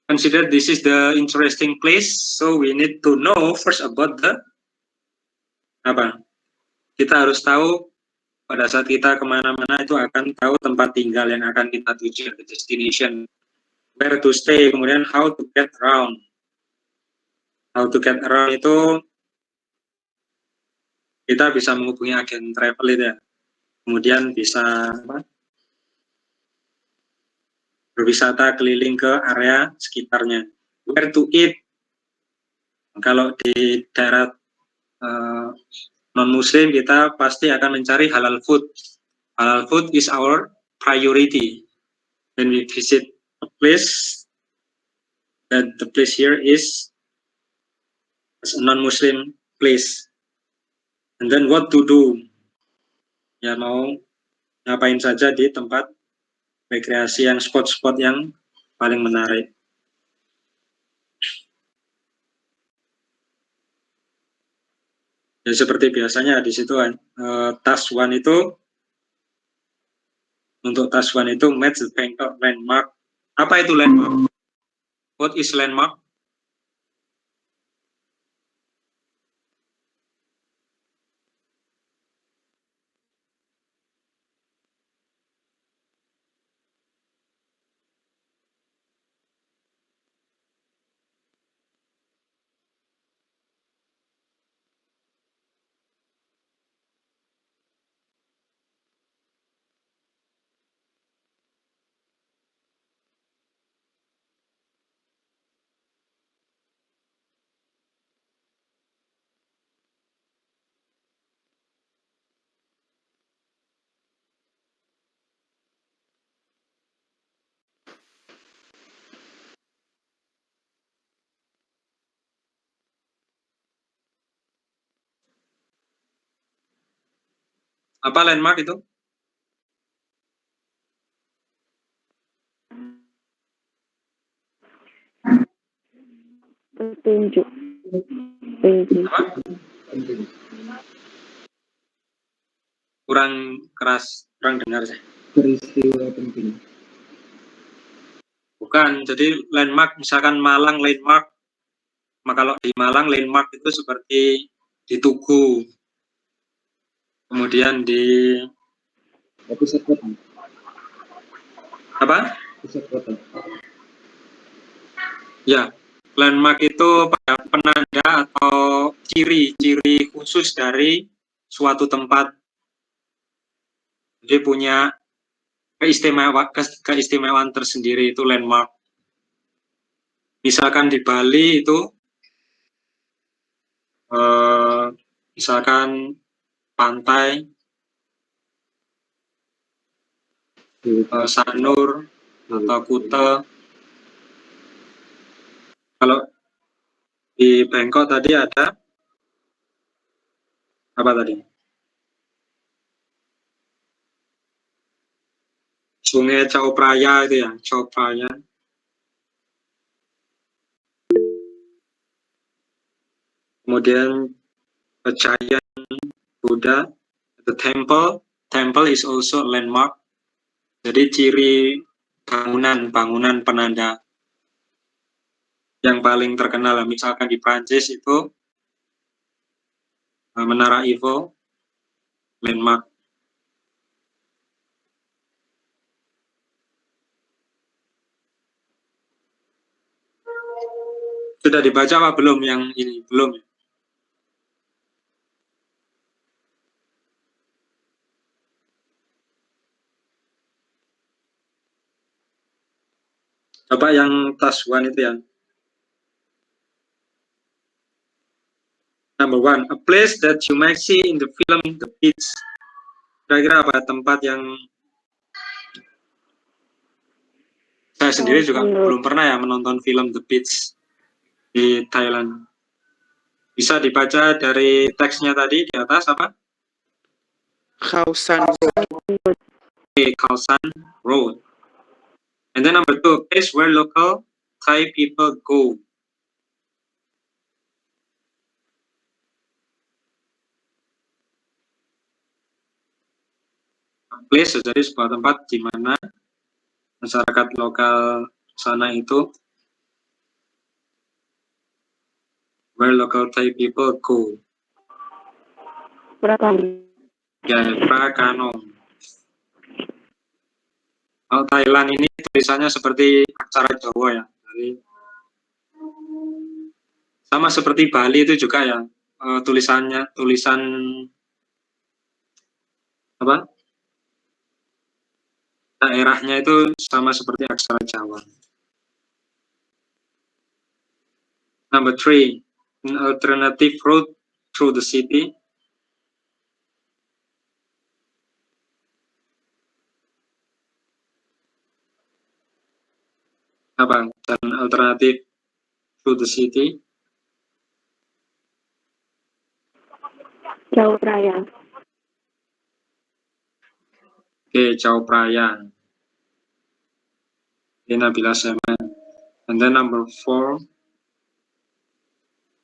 consider this is the interesting place, so we need to know first about the kita harus tahu pada saat kita kemana-mana itu akan tahu tempat tinggal yang akan kita tuju, the destination, where to stay, kemudian how to get around. How to get around itu kita bisa menghubungi agen travel itu ya. Kemudian bisa berwisata keliling ke area sekitarnya. Where to eat. Kalau di daerah non-muslim kita pasti akan mencari halal food. Halal food is our priority. When we visit a place, that the place here is a non-muslim place. And then what to do? Ya mau ngapain saja di tempat rekreasi yang spot-spot yang paling menarik. Ya seperti biasanya di situ task 1 itu, untuk task 1 itu match the Bangkok landmark. Apa itu landmark? What is landmark? Apa landmark itu? Petunjuk. Apa? Kurang keras, kurang dengar saya. Peristiwa penting. Bukan, jadi landmark, misalkan Malang landmark, maka kalau di Malang landmark itu seperti di Tugu, kemudian di Pusat kota. apa? Pusat kota. Ya, landmark itu penanda atau ciri-ciri khusus dari suatu tempat. Dia punya keistimewaan tersendiri, itu landmark. Misalkan di Bali itu, misalkan pantai, Sanur atau Kuta. Kalau di Bangkok tadi ada apa tadi? Sungai Chao Phraya itu ya, Chao Phraya. Kemudian a giant Buddha, the temple is also a landmark. Jadi ciri bangunan penanda yang paling terkenal, misalkan di Prancis itu Menara Eiffel, landmark. Sudah dibaca apa belum yang ini? Belum. Coba yang task 1 itu yang number 1, a place that you might see in the film The Beach. Kira-kira apa tempat yang Saya sendiri juga Kawasan Road. belum pernah ya menonton film The Beach di Thailand. Bisa dibaca dari teksnya tadi di atas apa? Khao San Road. Okay, Khao San Road. And then number 2, place where local Thai people go. Place jadi sebuah tempat di mana masyarakat lokal sana itu, where local Thai people go. Prakanong. Ya, Prakanong. Kalau Thailand ini tulisannya seperti aksara Jawa ya. Jadi, sama seperti Bali itu juga ya, tulisan apa? Daerahnya itu sama seperti aksara Jawa. Number 3, an alternative route through the city. Apa? Jalan alternatif through the city. Chao Phraya. Okay, Chao Phraya. Okay, Nabila Semen. And then number 4,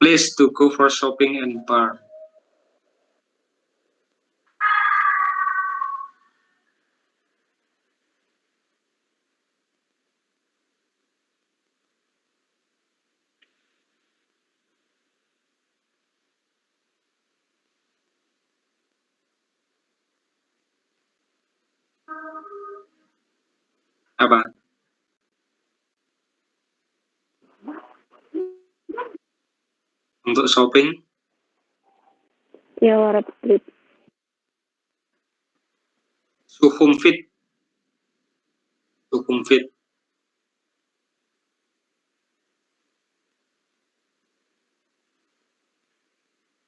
place to go for shopping and bar. Apa? Untuk shopping, Yawarat Street. Sukhumvit. Sukhumvit.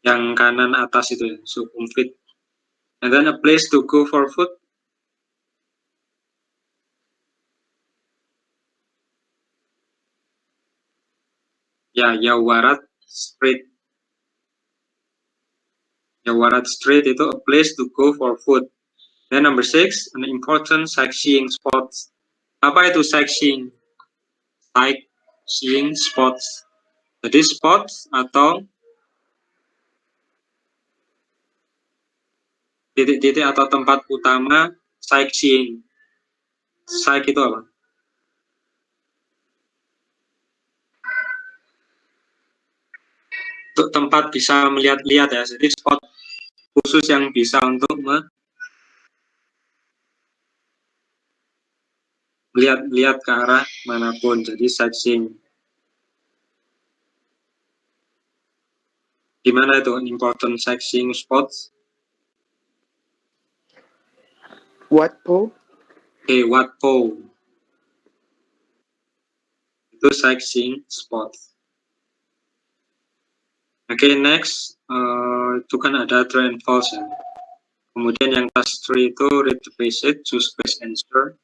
Yang kanan atas itu ya, Sukhumvit. And then a place to go for food. Ya, Yawarat Street. Yawarat Street itu a place to go for food. Then number 6, an important sightseeing spot. Apa itu sightseeing? Sightseeing spots. Jadi spots atau titik-titik atau tempat utama sightseeing. Sight itu apa? Untuk tempat bisa melihat-lihat ya. Jadi spot khusus yang bisa untuk melihat-lihat ke arah manapun. Jadi sightseeing. Di mana itu important sightseeing spots? Wat Po. Okay, Wat Po. Itu sightseeing spots. Oke, next, itu kan ada true and false ya. Kemudian yang task 3 itu read the passage, choose best answer.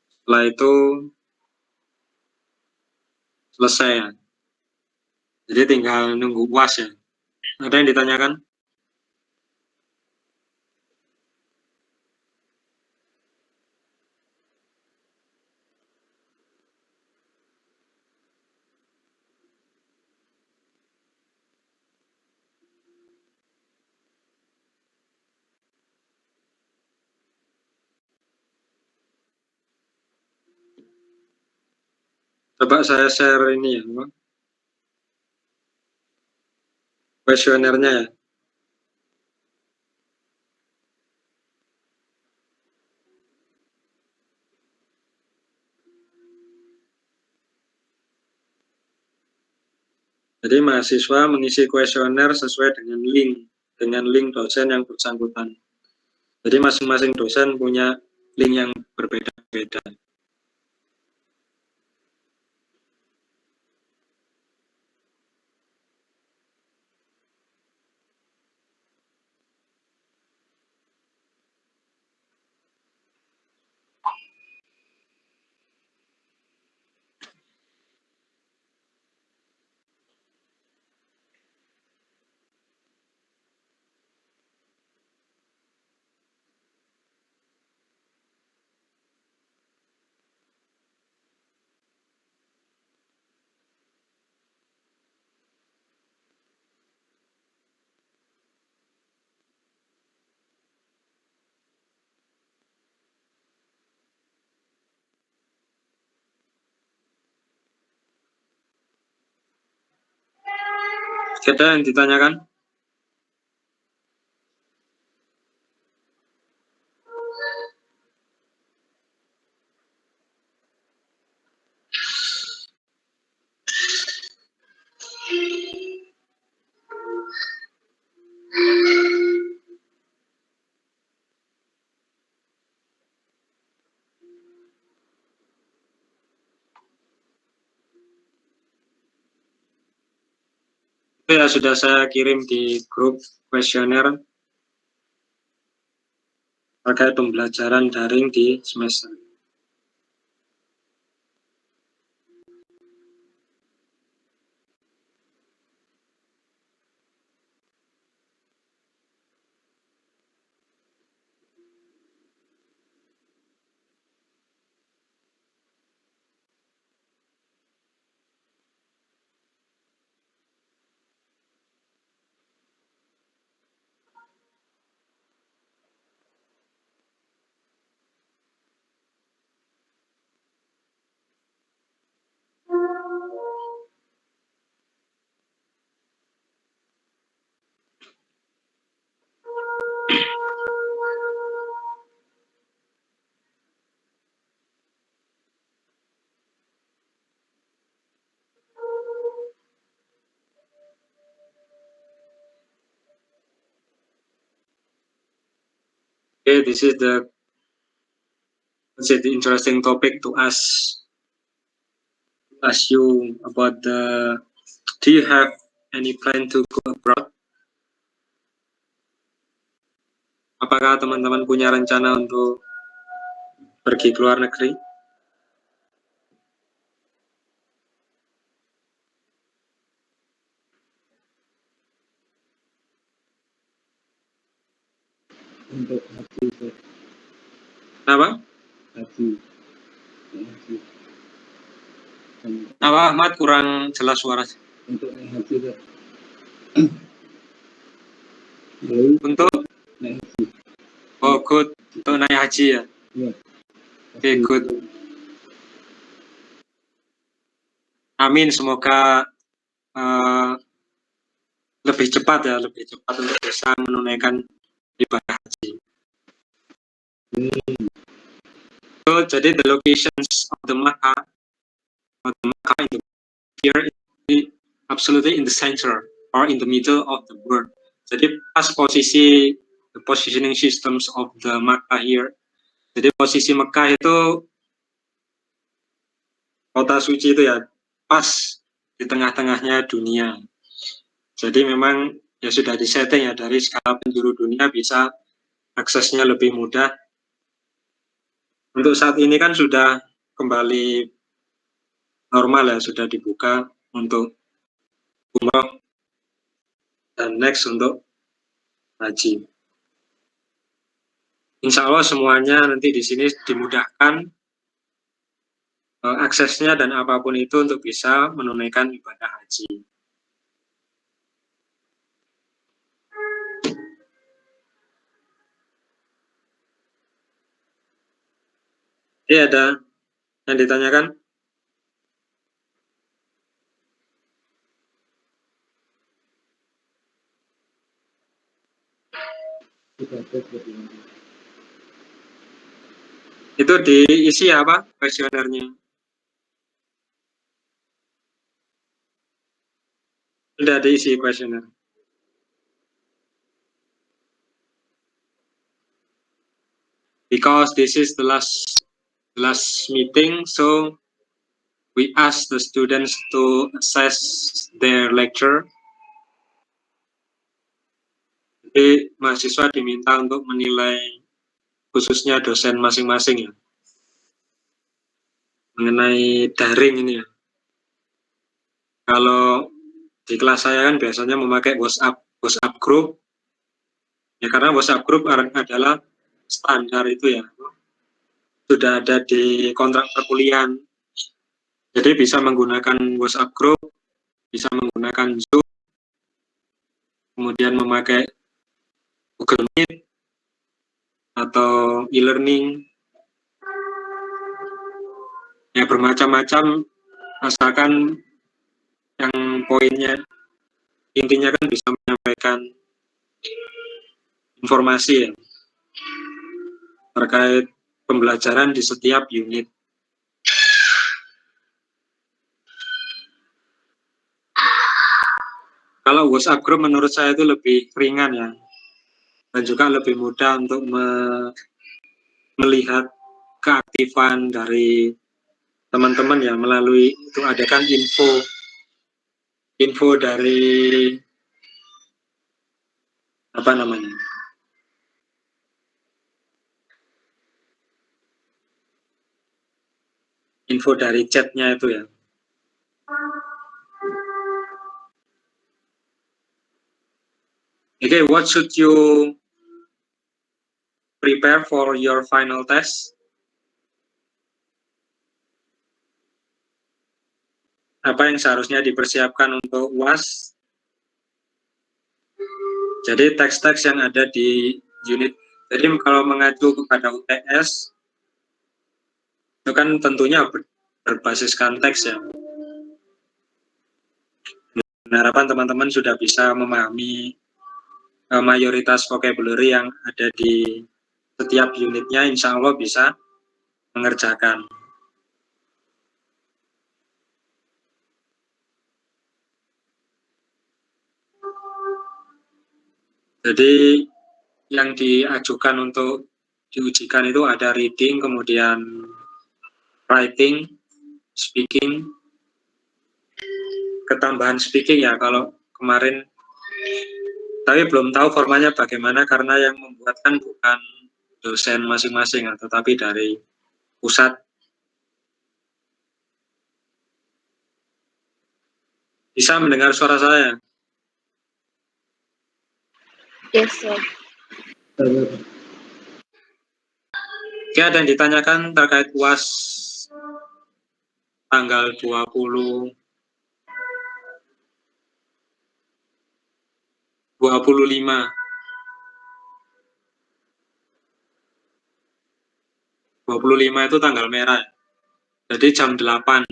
Setelah itu selesai ya. Jadi tinggal nunggu UAS ya. Ada yang ditanyakan? Coba saya share ini ya, kuesionernya ya. Jadi mahasiswa mengisi kuesioner sesuai dengan link dosen yang bersangkutan. Jadi masing-masing dosen punya link yang berbeda-beda. Ada yang ditanyakan? Itu ya sudah saya kirim di grup kuesioner terkait pembelajaran daring di semester. Okay, this is the interesting topic to ask you about the. Do you have any plan to go abroad? Apakah teman-teman punya rencana untuk pergi ke luar negeri? Untuk haji, Ustaz. Kenapa? Haji. Apa Ahmad kurang jelas suara? Untuk naik haji, Ustaz. Untuk? Naik haji. Oh good, untuk naik haji ya? Iya. Oke, good. Amin, semoga lebih cepat untuk bisa menunaikan ibadah haji. So, jadi the locations of the Makkah in the here is absolutely in the center or in the middle of the world. Jadi pas posisi the positioning systems of the Makkah here. Jadi posisi Mekah itu kota suci itu ya pas di tengah-tengahnya dunia. Jadi memang ya sudah disetting ya dari skala penjuru dunia bisa aksesnya lebih mudah. Untuk saat ini kan sudah kembali normal ya, sudah dibuka untuk umroh dan next untuk haji. Insya Allah semuanya nanti di sini dimudahkan aksesnya dan apapun itu untuk bisa menunaikan ibadah haji. Iya, ada yang ditanyakan? Itu diisi apa kuesionernya? Sudah diisi kuesioner. Because this is the last meeting, so we ask the students to assess their lecture. Jadi mahasiswa diminta untuk menilai khususnya dosen masing-masing ya mengenai daring ini ya. Kalau di kelas saya kan biasanya memakai WhatsApp group ya, karena WhatsApp group adalah standar itu ya, sudah ada di kontrak perkuliahan. Jadi bisa menggunakan WhatsApp group, bisa menggunakan Zoom, kemudian memakai Google Meet atau e-learning, ya bermacam-macam, asalkan yang poinnya intinya kan bisa menyampaikan informasi ya, terkait pembelajaran di setiap unit. Kalau WhatsApp Group menurut saya itu lebih ringan ya, dan juga lebih mudah untuk melihat keaktifan dari teman-teman ya, melalui itu ada kan info dari apa namanya, info dari chatnya itu ya. Okay, what should you prepare for your final test? Apa yang seharusnya dipersiapkan untuk UAS? Jadi teks-teks yang ada di unit, jadi kalau mengacu kepada UTS, itu kan tentunya berbasiskan teks ya. Harapan teman-teman sudah bisa memahami mayoritas vocabulary yang ada di setiap unitnya, insya Allah bisa mengerjakan. Jadi yang diajukan untuk diujikan itu ada reading, kemudian writing, speaking, ketambahan speaking ya kalau kemarin, tapi belum tahu formanya bagaimana karena yang membuat kan bukan dosen masing-masing, tetapi dari pusat. Bisa mendengar suara saya? Yes, sir. Oke, ada yang ditanyakan terkait UAS tanggal 25 itu tanggal merah, jadi jam 8.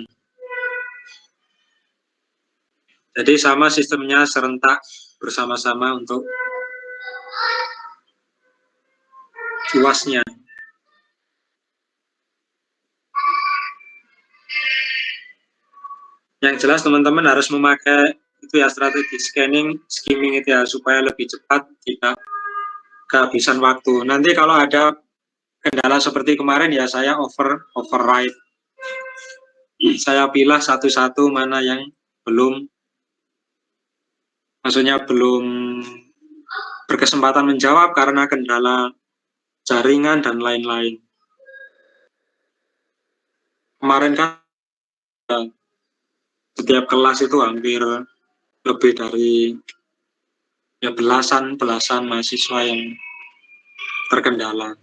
Jadi sama sistemnya serentak bersama-sama untuk UASnya. Yang jelas teman-teman harus memakai itu ya, strategi skimming itu ya, supaya lebih cepat, tidak kehabisan waktu. Nanti kalau ada kendala seperti kemarin ya, saya override. Saya pilih satu-satu mana yang belum berkesempatan menjawab karena kendala jaringan dan lain-lain. Kemarin kan setiap kelas itu hampir lebih dari ya belasan mahasiswa yang terkendala.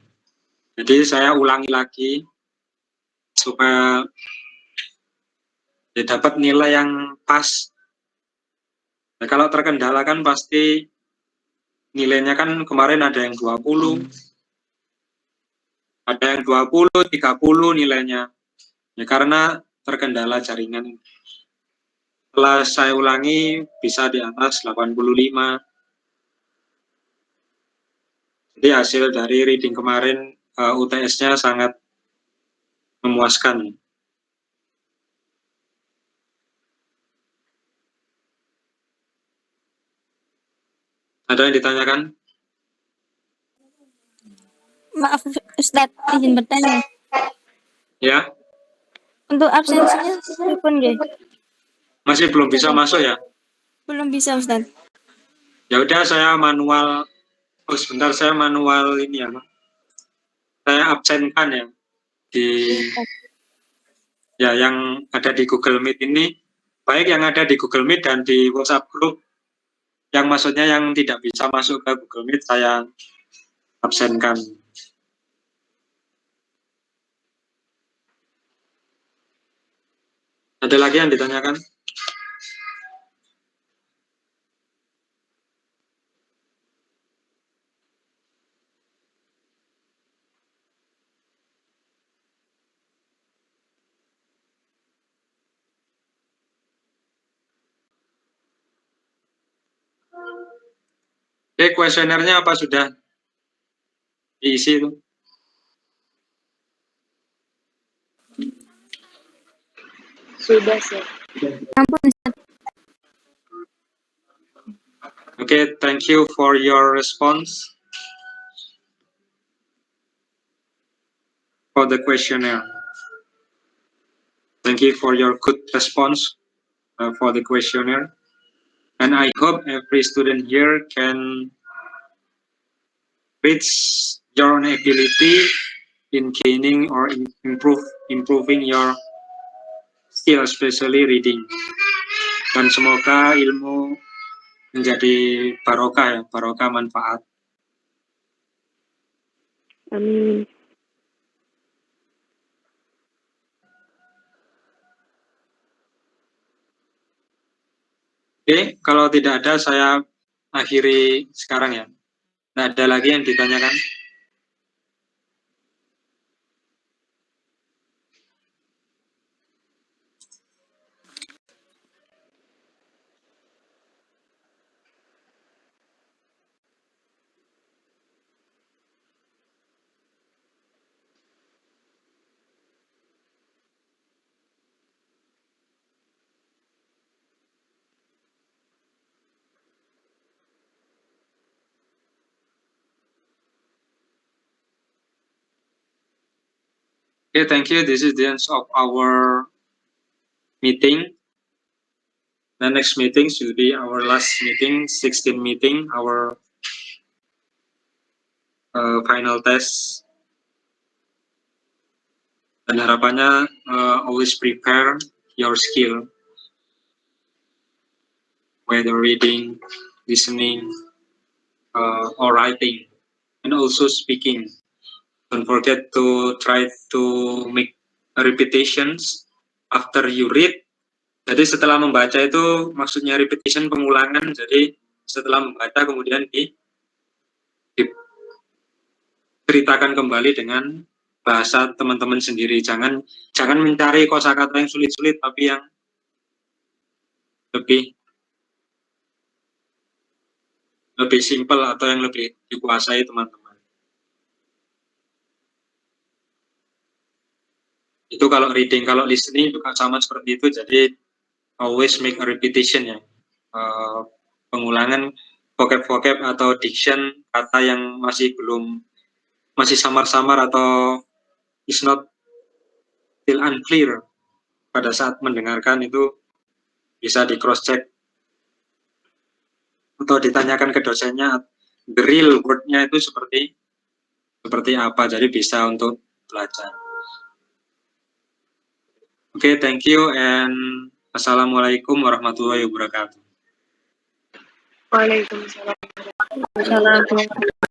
Jadi saya ulangi lagi supaya dapat nilai yang pas. Nah, kalau terkendala kan pasti nilainya kan kemarin ada yang 20, ada yang 20, 30 nilainya. Ya karena terkendala jaringan. Setelah saya ulangi bisa di atas 85. Jadi hasil dari reading kemarin UTS-nya sangat memuaskan. Ada yang ditanyakan? Maaf Ustadz, izin bertanya. Ya, Untuk absensinya kapan deh? masih belum bisa masuk ya? Belum bisa Ustadz. Ya udah saya manual. Oh sebentar, saya manual ini ya, saya absenkan ya di ya yang ada di Google Meet ini, baik yang ada di Google Meet dan di WhatsApp Group. Yang maksudnya yang tidak bisa masuk ke Google Meet saya absenkan. Ada lagi yang ditanyakan? Oke, kuesionernya apa sudah diisi itu? Sudah, sir. Okay, thank you for your response for the questionnaire. Thank you for your good response for the questionnaire. And I hope every student here can reach your own ability in gaining or improving your skill, especially reading. Dan semoga ilmu menjadi barokah ya, barokah manfaat. Amin. Oke, kalau tidak ada saya akhiri sekarang ya. Tidak ada lagi yang ditanyakan. Okay, thank you. This is the end of our meeting. The next meeting should be our last meeting, 16 meeting, our final test. Dan harapannya always prepare your skill, whether reading, listening, or writing, and also speaking. Don't forget to try to make repetitions after you read. Jadi setelah membaca itu maksudnya repetition, pengulangan. Jadi setelah membaca kemudian diceritakan kembali dengan bahasa teman-teman sendiri. Jangan mencari kosakata yang sulit-sulit, tapi yang lebih simpel atau yang lebih dikuasai teman-teman. Itu kalau reading. Kalau listening juga sama seperti itu. Jadi always make a repetition ya. Pengulangan vocab-vocab atau diction kata yang masih samar-samar atau is not still unclear pada saat mendengarkan, itu bisa di cross check atau ditanyakan ke dosennya the real word-nya itu seperti apa, jadi bisa untuk belajar. Oke, thank you and assalamualaikum warahmatullahi wabarakatuh. Waalaikumsalam.